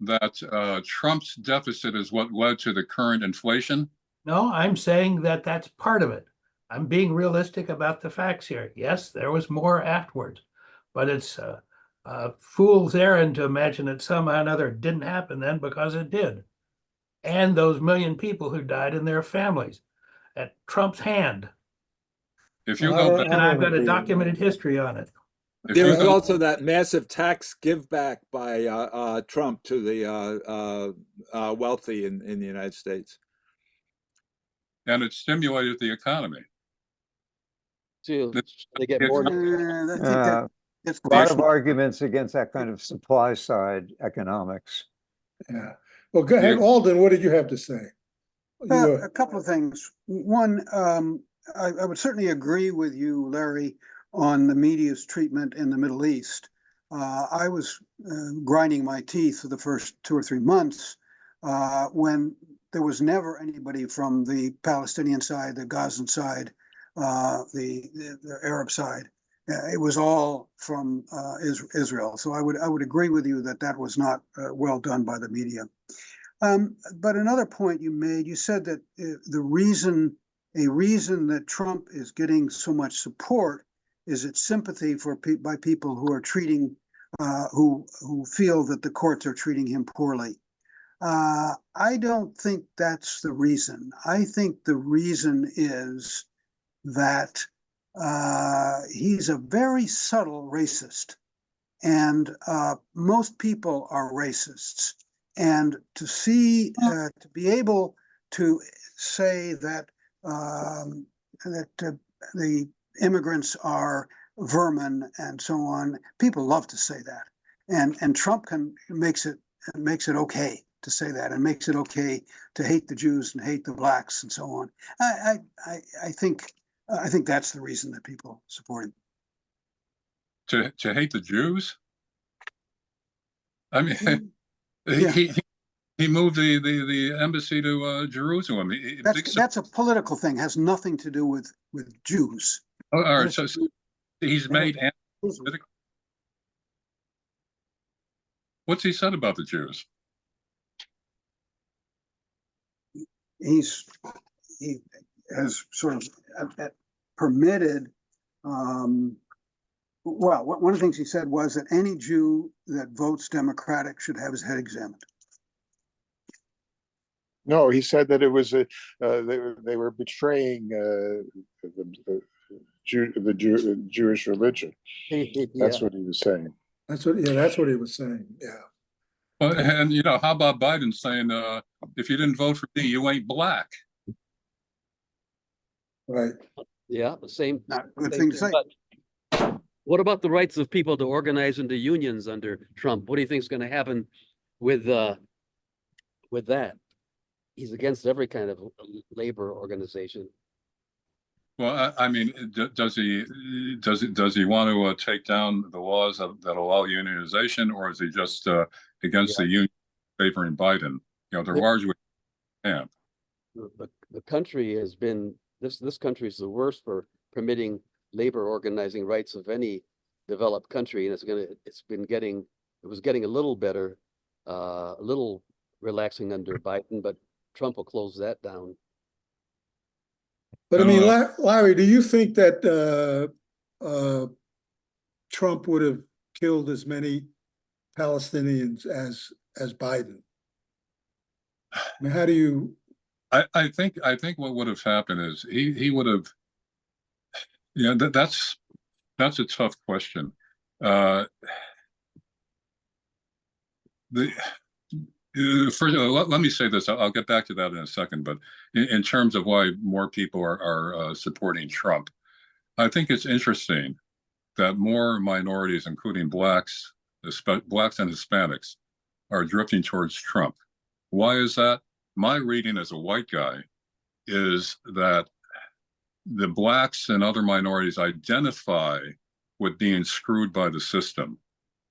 that Trump's deficit is what led to the current inflation? No, I'm saying that that's part of it. I'm being realistic about the facts here. Yes, there was more afterwards, but it's a fool's errand to imagine that somehow or another it didn't happen then, because it did. And those million people who died and their families at Trump's hand. If you go back, And I've got a documented history on it. There was also that massive tax give back by Trump to the wealthy in the United States. And it stimulated the economy. So they get more. A lot of arguments against that kind of supply side economics. Yeah. Well, go ahead, Alden. What did you have to say? A couple of things. One, I would certainly agree with you, Larry, on the media's treatment in the Middle East. I was grinding my teeth for the first 2 or 3 months when there was never anybody from the Palestinian side, the Gazan side, the Arab side. It was all from Israel. So I would agree with you that that was not well done by the media. But another point you made, you said that a reason that Trump is getting so much support is its sympathy by people who are treating, who feel that the courts are treating him poorly. I don't think that's the reason. I think the reason is that he's a very subtle racist, and most people are racists. And to be able to say that the immigrants are vermin and so on, people love to say that, and Trump makes it okay to say that, and makes it okay to hate the Jews and hate the blacks and so on. I think that's the reason that people support him. To hate the Jews? I mean, Yeah. he moved the embassy to Jerusalem. That's a political thing. Has nothing to do with Jews. all right, so he's made. What's he said about the Jews? He has sort of permitted. Well, one of the things he said was that any Jew that votes Democratic should have his head examined. No, he said that it was they were betraying the Jewish religion. That's what he was saying. That's what he was saying. Yeah. Well, and you know, how about Biden saying, if you didn't vote for me, you ain't black? Right. Yeah, the same. Not a good thing to say. But what about the rights of people to organize into unions under Trump? What do you think is going to happen with that? He's against every kind of labor organization. Well, I mean, does he want to take down the laws that allow unionization, or is he just against the union favoring Biden? You know, they're largely camp. The country has been this country is the worst for permitting labor organizing rights of any developed country, and it was getting a little better, a little relaxing under Biden, but Trump will close that down. But I mean, Larry, do you think that Trump would have killed as many Palestinians as Biden? I mean, how do you? I think what would have happened is he would have. Yeah, that's a tough question. First, let me say this. I'll get back to that in a second. But in terms of why more people are supporting Trump, I think it's interesting that more minorities, including blacks and Hispanics, are drifting towards Trump. Why is that? My reading as a white guy is that the blacks and other minorities identify with being screwed by the system.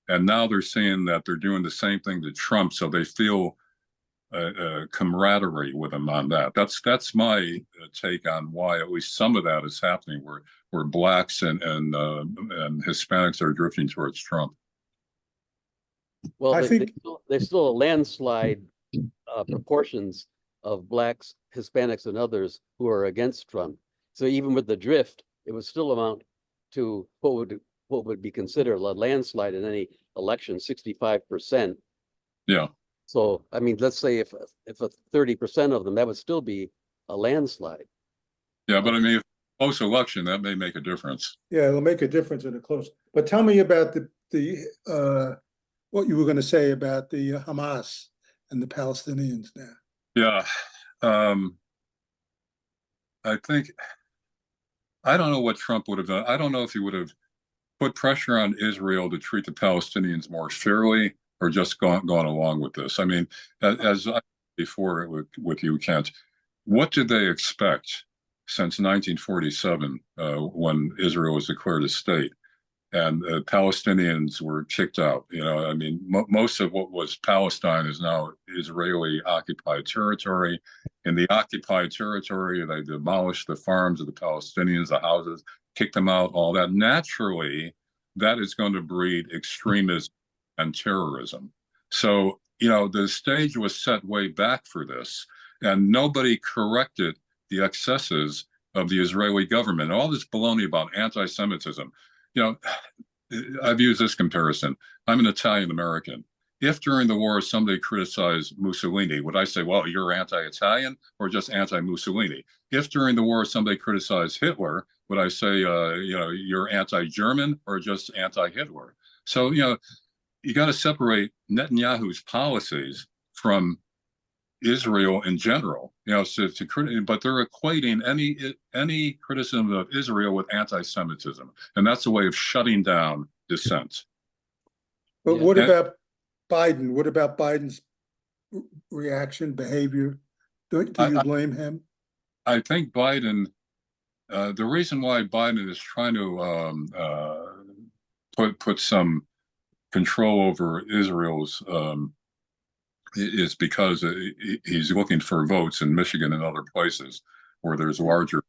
And now they're saying that they're doing the same thing to Trump, so they feel camaraderie with him on that. That's my take on why at least some of that is happening, where blacks and Hispanics are drifting towards Trump. Well, there's still a landslide proportions of blacks, Hispanics, and others who are against Trump. So even with the drift, it would still amount to what would be considered a landslide in any election, 65%. Yeah. So, I mean, let's say if 30% of them, that would still be a landslide. Yeah, but I mean, close election, that may make a difference. Yeah, it'll make a difference in a close. But tell me about the what you were going to say about the Hamas and the Palestinians now. Yeah. I think, I don't know what Trump would have done. I don't know if he would have put pressure on Israel to treat the Palestinians more fairly, or just gone along with this. I mean, as I before with you, Kent, what did they expect since 1947 when Israel was declared a state and Palestinians were kicked out? You know, I mean, most of what was Palestine is now Israeli occupied territory. In the occupied territory, they demolished the farms of the Palestinians, the houses, kicked them out, all that. Naturally, that is going to breed extremism and terrorism. So, you know, the stage was set way back for this, and nobody corrected the excesses of the Israeli government. All this baloney about anti-Semitism. You know, I've used this comparison. I'm an Italian American. If during the war somebody criticized Mussolini, would I say, well, you're anti-Italian or just anti-Mussolini? If during the war somebody criticized Hitler, would I say, you know, you're anti-German or just anti-Hitler? So, you know, you got to separate Netanyahu's policies from Israel in general. You know, so but they're equating any criticism of Israel with anti-Semitism, and that's a way of shutting down dissent. But what about Biden? What about Biden's reaction, behavior? Do you blame him? I think Biden, the reason why Biden is trying to put some control over Israel's is because he's looking for votes in Michigan and other places where there's larger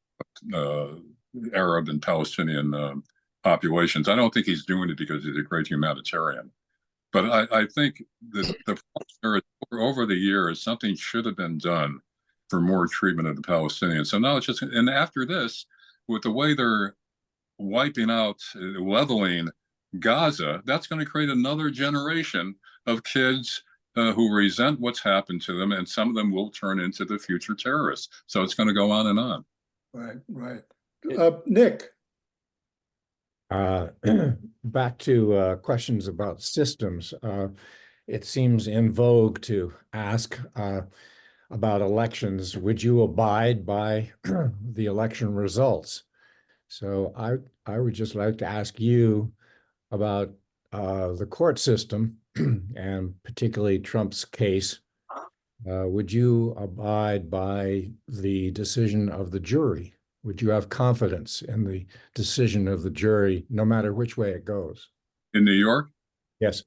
Arab and Palestinian populations. I don't think he's doing it because he's a great humanitarian. But I think that over the years, something should have been done for more treatment of the Palestinians. So now it's just, and after this, with the way they're wiping out, leveling Gaza, that's going to create another generation of kids who resent what's happened to them, and some of them will turn into the future terrorists. So it's going to go on and on. Right, right. Nick. Back to questions about systems. It seems in vogue to ask about elections. Would you abide by the election results? So I would just like to ask you about the court system and particularly Trump's case. Would you abide by the decision of the jury? Would you have confidence in the decision of the jury, no matter which way it goes? In New York? Yes.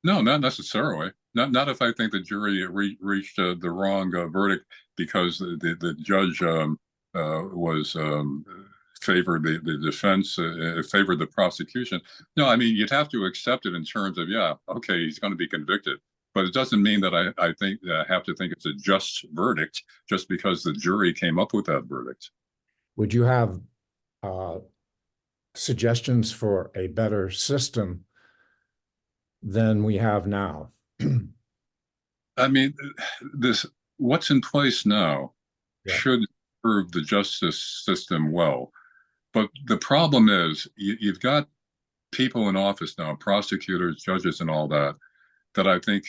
No, not necessarily. Not if I think the jury reached the wrong verdict because the judge was favored the defense, favored the prosecution. No, I mean, you'd have to accept it in terms of, yeah, okay, he's going to be convicted. But it doesn't mean that I think have to think it's a just verdict just because the jury came up with that verdict. Would you have suggestions for a better system than we have now? I mean, what's in place now should serve the justice system well. But the problem is you've got people in office now, prosecutors, judges, and all that, that I think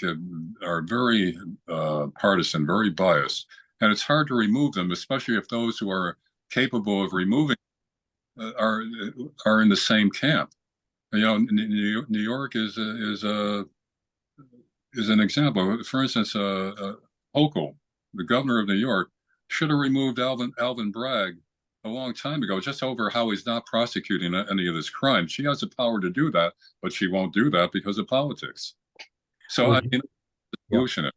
are very partisan, very biased. And it's hard to remove them, especially if those who are capable of removing are in the same camp. You know, New York is an example. For instance, Hochul, the governor of New York, should have removed Alvin Bragg a long time ago, just over how he's not prosecuting any of this crime. She has the power to do that, but she won't do that because of politics. So I mean, the solution is,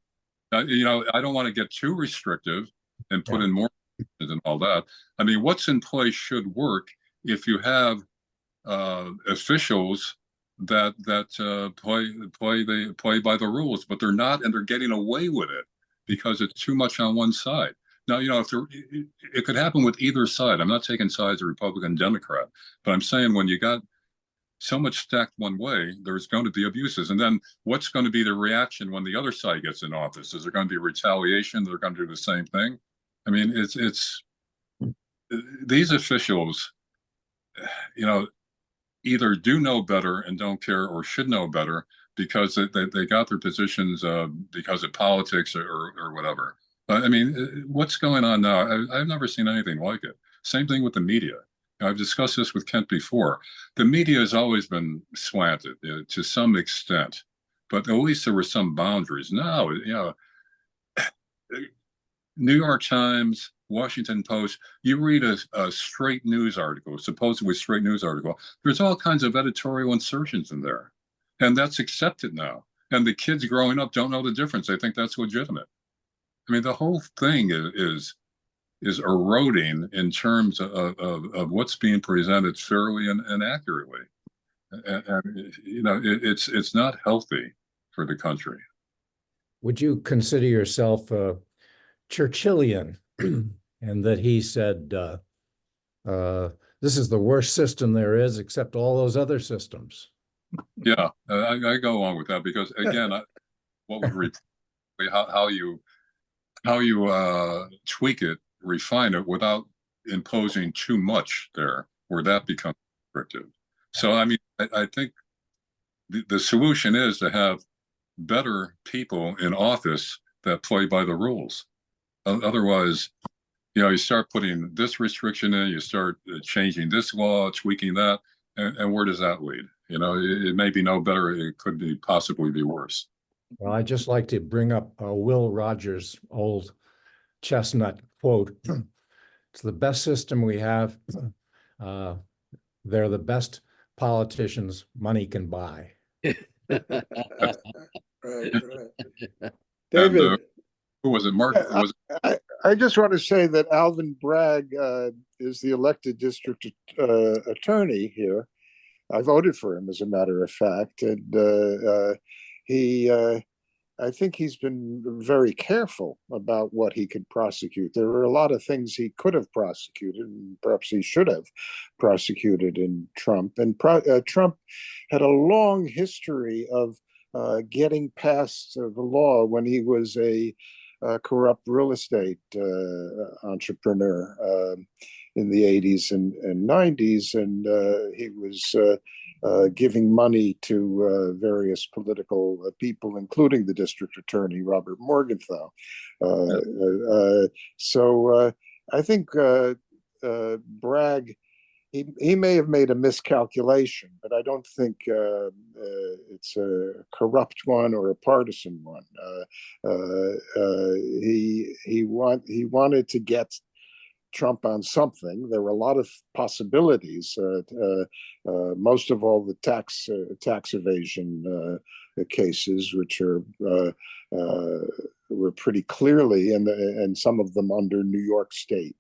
you know, I don't want to get too restrictive and put in more and all that. I mean, what's in place should work if you have officials that play by the rules, but they're not, and they're getting away with it because it's too much on one side. Now, you know, it could happen with either side. I'm not taking sides of Republican, Democrat, but I'm saying when you got so much stacked one way, there's going to be abuses. And then what's going to be the reaction when the other side gets in office? Is there going to be retaliation? They're going to do the same thing. I mean, it's these officials, you know, either do know better and don't care, or should know better because they got their positions because of politics or whatever. But I mean, what's going on now? I've never seen anything like it. Same thing with the media. I've discussed this with Kent before. The media has always been slanted to some extent, but at least there were some boundaries. Now, you know, New York Times, Washington Post, you read a straight news article, supposedly straight news article, there's all kinds of editorial insertions in there. And that's accepted now. And the kids growing up don't know the difference. They think that's legitimate. I mean, the whole thing is eroding in terms of what's being presented fairly and accurately. And you know, it's not healthy for the country. Would you consider yourself Churchillian, and that he said, this is the worst system there is, except all those other systems? Yeah, I go along with that because, again, what would how you tweak it, refine it without imposing too much there, where that becomes restrictive. So, I mean, I think the solution is to have better people in office that play by the rules. Otherwise, you know, you start putting this restriction in, you start changing this law, tweaking that, and where does that lead? You know, it may be no better, it could be possibly be worse. Well, I'd just like to bring up Will Rogers' old chestnut quote. It's the best system we have. They're the best politicians money can buy. Right. David. Who was it? Mark? I just want to say that Alvin Bragg is the elected district attorney here. I voted for him, as a matter of fact, and he. I think he's been very careful about what he could prosecute. There were a lot of things he could have prosecuted, and perhaps he should have prosecuted in Trump. And Trump had a long history of getting past the law when he was a corrupt real estate entrepreneur in the 80s and 90s. And he was giving money to various political people, including the district attorney, Robert Morgenthau. So I think Bragg, he may have made a miscalculation, but I don't think it's a corrupt one or a partisan one. He wanted to get Trump on something. There were a lot of possibilities. Most of all, the tax evasion cases, which are were pretty clearly, and some of them under New York State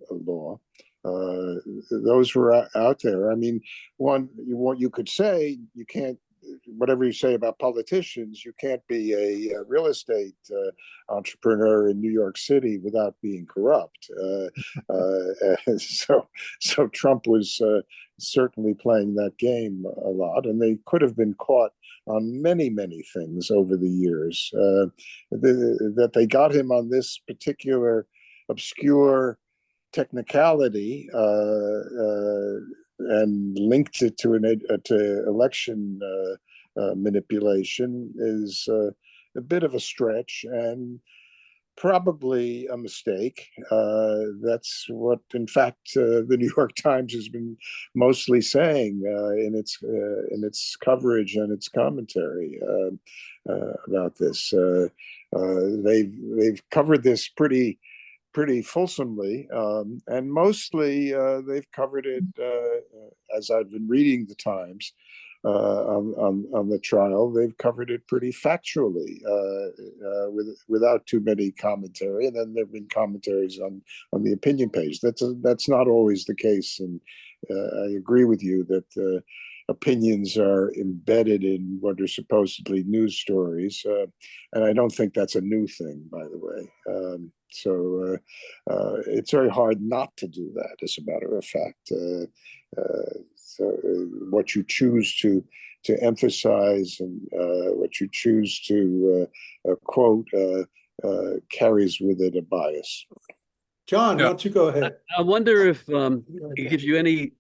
law. Those were out there. I mean, what you could say, you can't, whatever you say about politicians, you can't be a real estate entrepreneur in New York City without being corrupt. So Trump was certainly playing that game a lot, and they could have been caught on many, many things over the years. That they got him on this particular obscure technicality and linked it to to election manipulation is a bit of a stretch and probably a mistake. That's what, in fact, the New York Times has been mostly saying in its coverage and its commentary about this. They've covered this pretty fulsomely, and mostly they've covered it, as I've been reading the Times on the trial, they've covered it pretty factually, without too many commentary. And then there have been commentaries on the opinion page. That's not always the case, and I agree with you that opinions are embedded in what are supposedly news stories, and I don't think that's a new thing, by the way. So it's very hard not to do that, as a matter of fact. So what you choose to emphasize and what you choose to quote carries with it a bias. John, why don't you go ahead? I wonder if it gives you any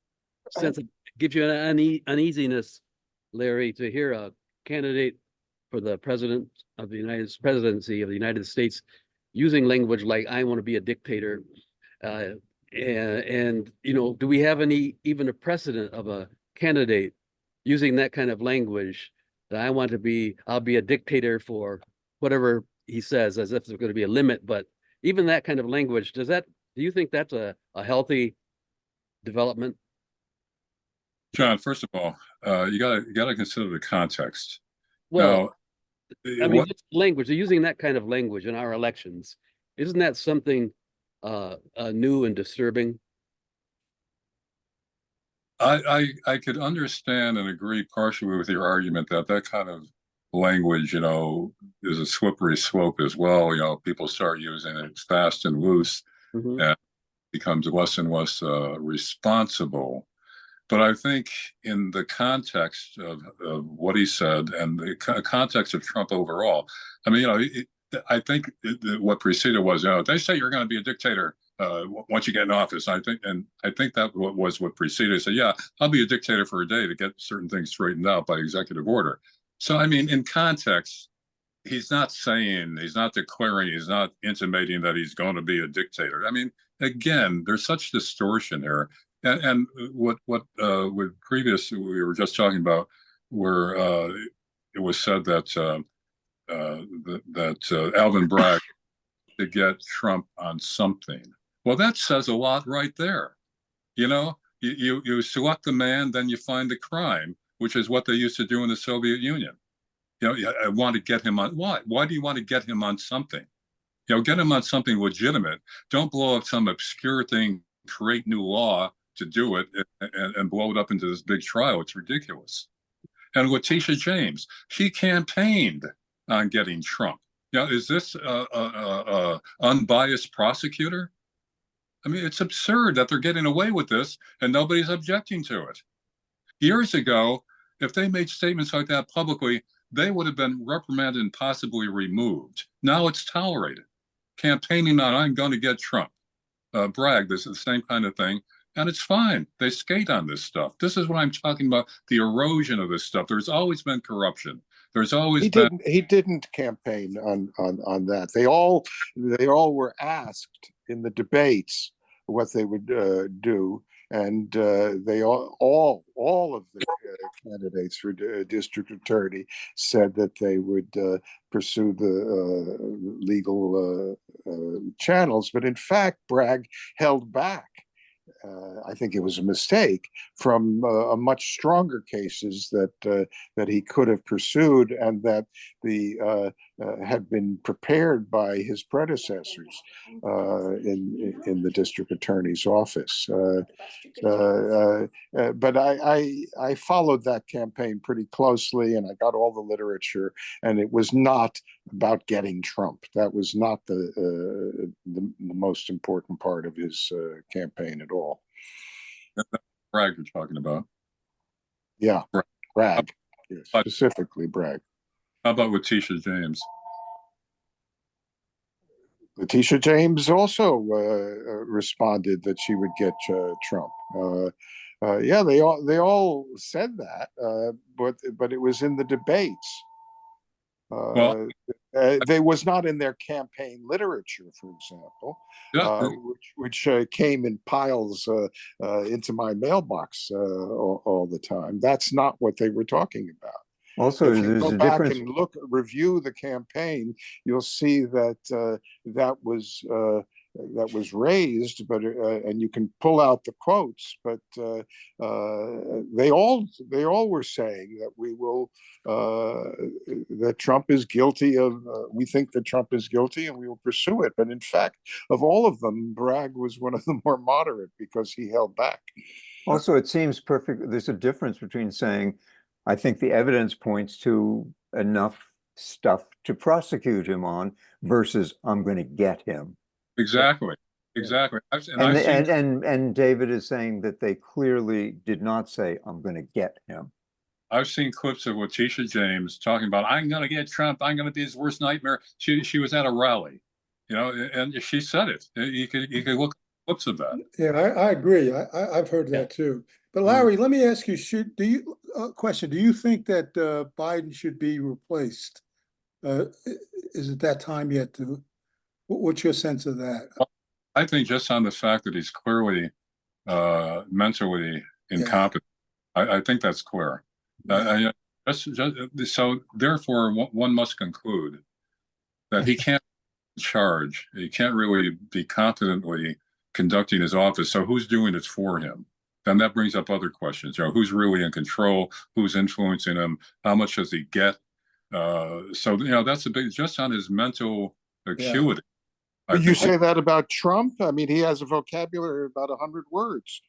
sense of, gives you an uneasiness, Larry, to hear a candidate for the presidency of the United States using language like "I want to be a dictator," and you know, do we have even a precedent of a candidate using that kind of language that I'll be a dictator for whatever he says, as if there's going to be a limit? But even that kind of language, do you think that's a healthy development? John, first of all, you gotta consider the context. Well, now, I mean, language, they're using that kind of language in our elections. Isn't that something new and disturbing? I could understand and agree partially with your argument that kind of language, you know, is a slippery slope as well. You know, people start using it fast and loose, and becomes less and less responsible. But I think in the context of what he said and the context of Trump overall, I mean, you know, I think what preceded was, you know, they say you're going to be a dictator once you get in office. I think that was what preceded. So yeah, I'll be a dictator for a day to get certain things straightened out by executive order. So I mean, in context, he's not declaring, he's not intimating that he's going to be a dictator. I mean, again, there's such distortion here. And what with previous we were just talking about, where it was said that Alvin Bragg to get Trump on something. Well, that says a lot right there. You know, you select the man, then you find the crime, which is what they used to do in the Soviet Union. You know, I want to get him on what? Why do you want to get him on something? Get him on something legitimate. Don't blow up some obscure thing, create new law to do it, and blow it up into this big trial. It's ridiculous. And Letitia James, she campaigned on getting Trump. Is this a unbiased prosecutor? I mean, it's absurd that they're getting away with this and nobody's objecting to it. Years ago, if they made statements like that publicly, they would have been reprimanded and possibly removed. Now it's tolerated. Campaigning on, I'm going to get Trump. Bragg, this is the same kind of thing. And it's fine. They skate on this stuff. This is what I'm talking about, the erosion of this stuff. There's always been corruption. There's always been. He didn't campaign on that. They all were asked in the debates what they would do, and they all of the candidates for district attorney said that they would pursue the legal channels. But in fact, Bragg held back. I think it was a mistake from a much stronger cases that he could have pursued, and that the had been prepared by his predecessors in the district attorney's office. But I followed that campaign pretty closely, and I got all the literature, and it was not about getting Trump. That was not the most important part of his campaign at all. Bragg you're talking about. Yeah, Bragg. Yes, specifically Bragg. How about Letitia James? Letitia James also responded that she would get Trump. Yeah, they all said that, but it was in the debates. Well, they was not in their campaign literature, for example, which came in piles into my mailbox all the time. That's not what they were talking about. Also, if you there's go a back difference. and review the campaign, you'll see that that was raised, but and you can pull out the quotes, but they all were saying that we will that Trump is guilty of. We think that Trump is guilty, and we will pursue it. But in fact, of all of them, Bragg was one of the more moderate because he held back. Also, it seems perfect. There's a difference between saying, I think the evidence points to enough stuff to prosecute him on versus I'm going to get him. Exactly. Exactly. And David is saying that they clearly did not say, I'm going to get him. I've seen clips of Letitia James talking about, I'm going to get Trump. I'm going to be his worst nightmare. She was at a rally, and she said it. You could look at clips of that. Yeah, I agree. I've heard that too. But Larry, let me ask you: question? Do you think that Biden should be replaced? Is it that time yet? What's your sense of that? I think just on the fact that he's clearly mentally incompetent, I think that's clear. So therefore, one must conclude that he can't charge. He can't really be competently conducting his office. So who's doing it for him? Then that brings up other questions. Who's really in control? Who's influencing him? How much does he get? So that's a big, just on his mental acuity. But you say that about Trump? I mean, he has a vocabulary of about 100 words.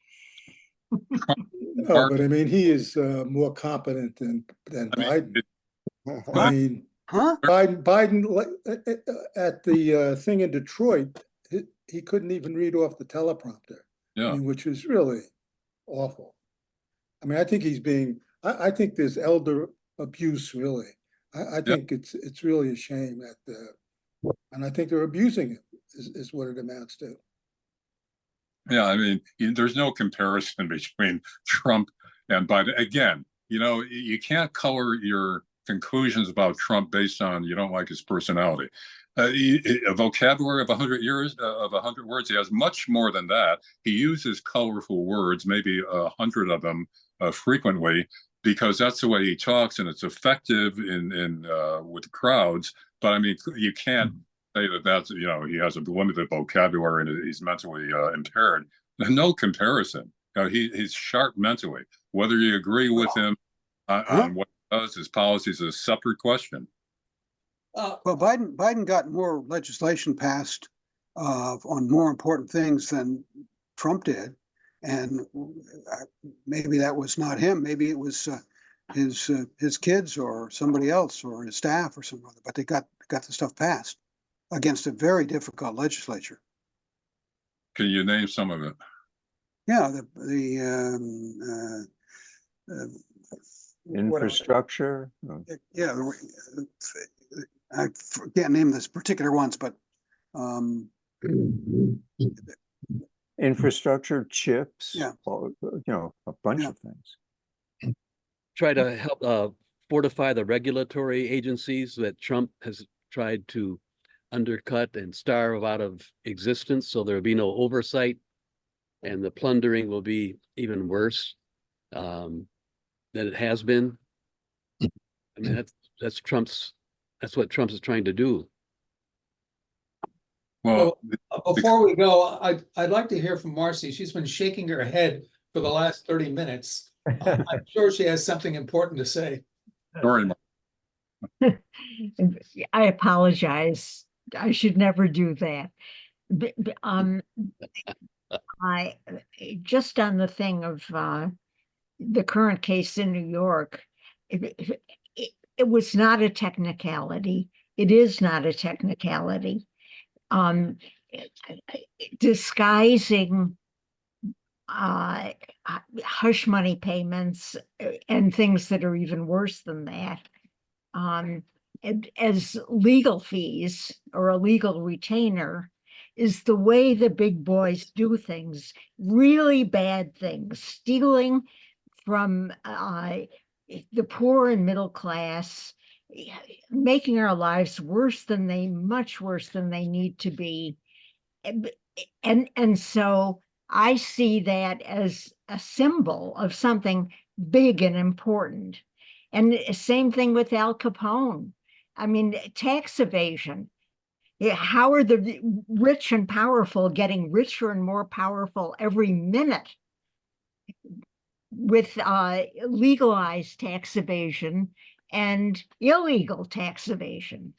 No, but I mean, he is more competent than Biden. I mean, Biden at the thing in Detroit, he couldn't even read off the teleprompter. Yeah. I mean, which is really awful. I mean, I think he's being. I think there's elder abuse. Really, I think it's really a shame and I think they're abusing him. Is what it amounts to. Yeah, I mean, there's no comparison between Trump and Biden. Again, you can't color your conclusions about Trump based on you don't like his personality. A vocabulary of 100 words, he has much more than that. He uses colorful words, maybe 100 of them frequently, because that's the way he talks, and it's effective in with crowds. But I mean, you can't say that's he has a limited vocabulary and he's mentally impaired. No comparison. He's sharp mentally. Whether you agree with him on what he does, his policies, is a separate question. Well, Biden got more legislation passed on more important things than Trump did, and maybe that was not him. Maybe it was his kids or somebody else or his staff or something other. But they got the stuff passed against a very difficult legislature. Can you name some of it? Yeah, Infrastructure. yeah, I can't name this particular ones, but Infrastructure, chips, yeah, a bunch of things. Try to help fortify the regulatory agencies that Trump has tried to undercut and starve out of existence, so there'll be no oversight, and the plundering will be even worse than it has been. I mean, that's what Trump is trying to do. Well, Before we go, I'd like to hear from Marcy. She's been shaking her head for the last 30 minutes. I'm sure she has something important to say. Sorry, I apologize. I should never do that. I just on the thing of the current case in New York, it was not a technicality. It is not a technicality. Disguising hush money payments and things that are even worse than that as legal fees or a legal retainer is the way the big boys do things. Really bad things, stealing from the poor and middle class, making our lives much worse than they need to be. And so I see that as a symbol of something big and important. And same thing with Al Capone. I mean, tax evasion. How are the rich and powerful getting richer and more powerful every minute with legalized tax evasion and illegal tax evasion?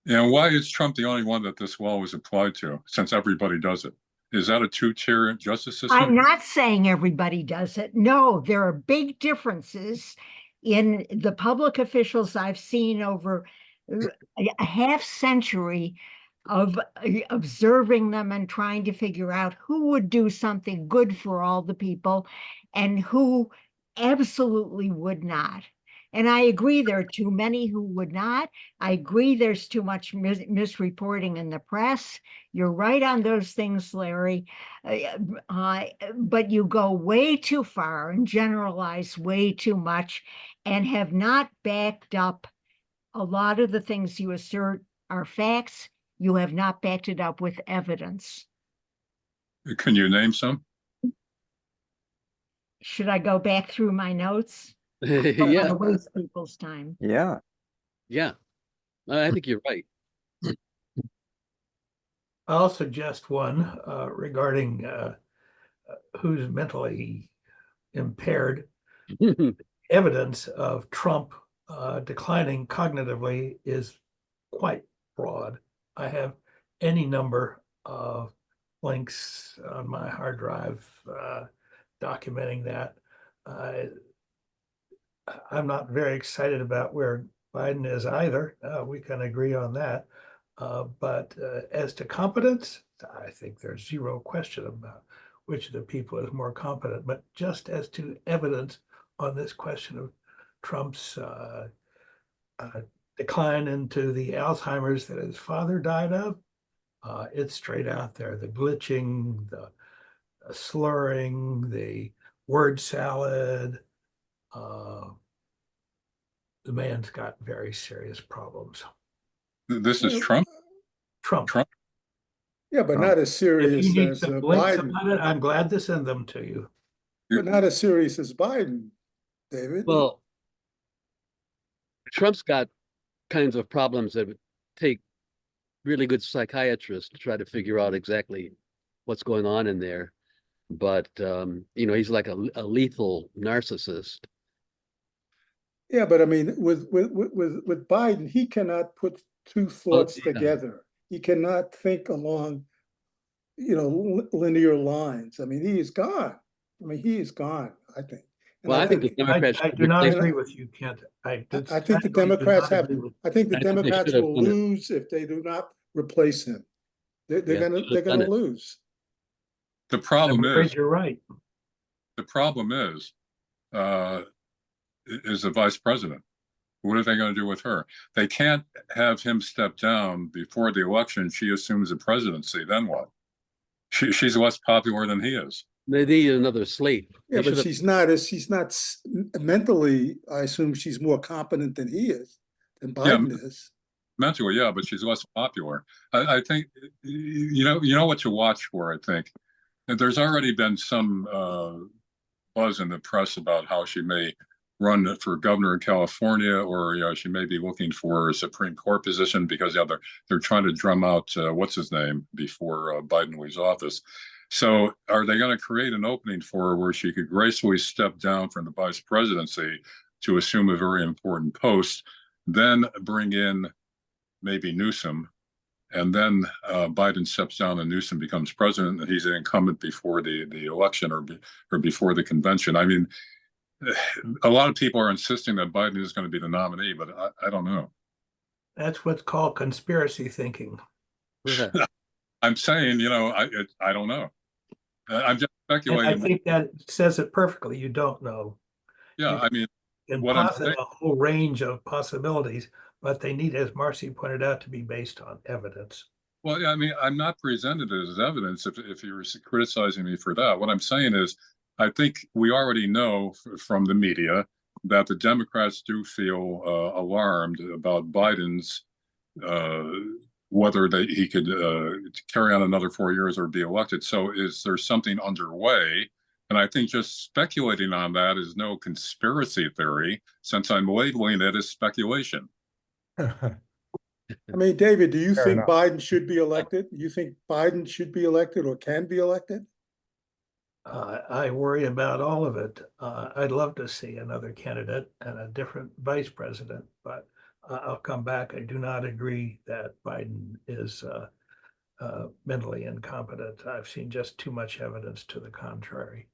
and why is Trump the only one that this law was applied to, since everybody does it? Is that a two-tier justice system? I'm not saying everybody does it. No, there are big differences in the public officials I've seen over a half century of observing them and trying to figure out who would do something good for all the people and who absolutely would not. And I agree there are too many who would not. I agree there's too much misreporting in the press. You're right on those things, Larry. But you go way too far and generalize way too much and have not backed up a lot of the things you assert are facts. You have not backed it up with evidence. Can you name some? Should I go back through my notes? Yeah. I waste people's time. Yeah. I think you're right. I'll suggest one regarding who's mentally impaired. Evidence of Trump declining cognitively is quite broad. I have any number of links on my hard drive documenting that. I'm not very excited about where Biden is either. We can agree on that. But as to competence, I think there's zero question about which of the people is more competent. But just as to evidence on this question of Trump's decline into the Alzheimer's that his father died of, it's straight out there. The glitching, the slurring, the word salad. The man's got very serious problems. This is Trump? Trump. Yeah, but not as serious If you need as some links Biden. about it, I'm glad to send them to you. But not as serious as Biden, David. Well, Trump's got kinds of problems that would take really good psychiatrists to try to figure out exactly what's going on in there. But he's like a lethal narcissist. Yeah, but I mean, with Biden, he cannot put two thoughts yeah. together. He cannot think along, linear lines. I mean, he is gone. I mean, he is gone, I think. And Well, I think the Democrats I should do not replace agree him. with you, Kent. I think the decidedly do Democrats not have, agree with- I think the I think they Democrats should have will done it. lose if they do not replace him. They're Yeah, gonna should they're have done gonna it. lose. The problem I'm afraid is, you're right. the problem is the vice president. What are they going to do with her? They can't have him step down before the election. She assumes the presidency. Then what? She's less popular than he is. They need another slate. Yeah, They but should have. she's not mentally. I assume she's more competent than he is, than Yeah, Biden is. mentally, yeah, but she's less popular. I think you know what to watch for. I think and there's already been some buzz in the press about how she may run for governor in California, or she may be looking for a Supreme Court position because they're trying to drum out what's his name before Biden leaves office. So, are they going to create an opening for her where she could gracefully step down from the vice presidency to assume a very important post, then bring in maybe Newsom, and then Biden steps down and Newsom becomes president, and he's an incumbent before the election or before the convention? I mean, a lot of people are insisting that Biden is going to be the nominee, but I don't know. That's what's called conspiracy thinking. I'm saying, I don't know. I'm just And speculating. I think that says it perfectly. You don't know. Yeah, I mean, And what I'm posit saying, a whole range of possibilities, but they need, as Marcy pointed out, to be based on evidence. well, I mean, I'm not presented it as evidence if you're criticizing me for that. What I'm saying is, I think we already know from the media that the Democrats do feel alarmed about Biden's whether he could carry on another 4 years or be elected. So is there something underway? And I think just speculating on that is no conspiracy theory, since I'm labeling it as speculation. I mean, David, do you Fair think enough. Biden should be elected? You think Biden should be elected or can be elected? I worry about all of it. I'd love to see another candidate and a different vice president, but I'll come back. I do not agree that Biden is mentally incompetent. I've seen just too much evidence to the contrary.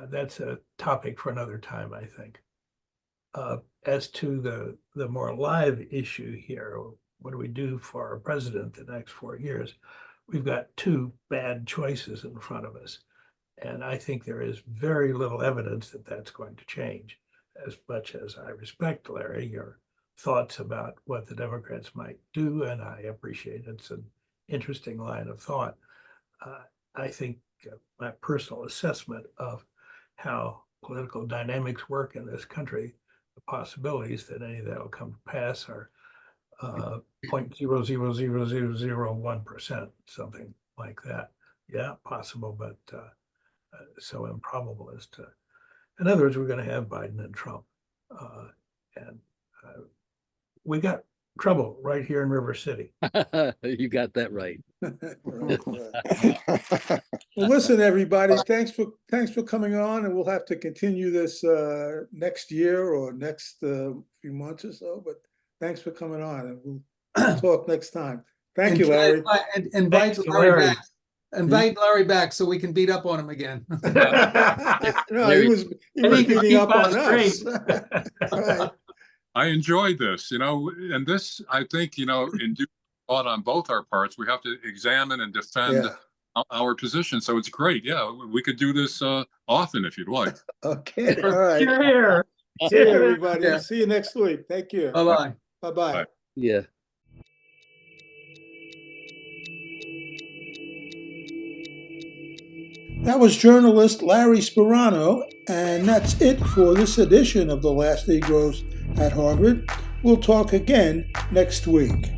That's a topic for another time, I think. As to the more live issue here, what do we do for our president the next 4 years? We've got two bad choices in front of us. And I think there is very little evidence that that's going to change. As much as I respect, Larry, your thoughts about what the Democrats might do, and I appreciate it's an interesting line of thought. I think my personal assessment of how political dynamics work in this country, the possibilities that any of that will come to pass are 0.0000001%, something like that. Yeah, possible, but so improbable as to, in other words, we're going to have Biden and Trump. We got trouble right here in River City. You got that right. Right. Well, listen, everybody, thanks for coming on, and we'll have to continue this next year or next few months or so. But thanks for coming on, and we'll talk next time. Thank you, Larry. And invite Larry back. Invite Larry back so we can beat up on him again. No, he was beating up on us. Right. I enjoyed this, and this, I think, in due thought on both our parts, we have to examine and defend our position. So it's great. Yeah, we could do this often if you'd like. Okay. All right. Here. See you, everybody. Yeah. See you next week. Thank you. Bye-bye. Bye-bye. Bye. Yeah. That was journalist Larry Sparano, and that's it for this edition of The Last Negroes at Harvard. We'll talk again next week.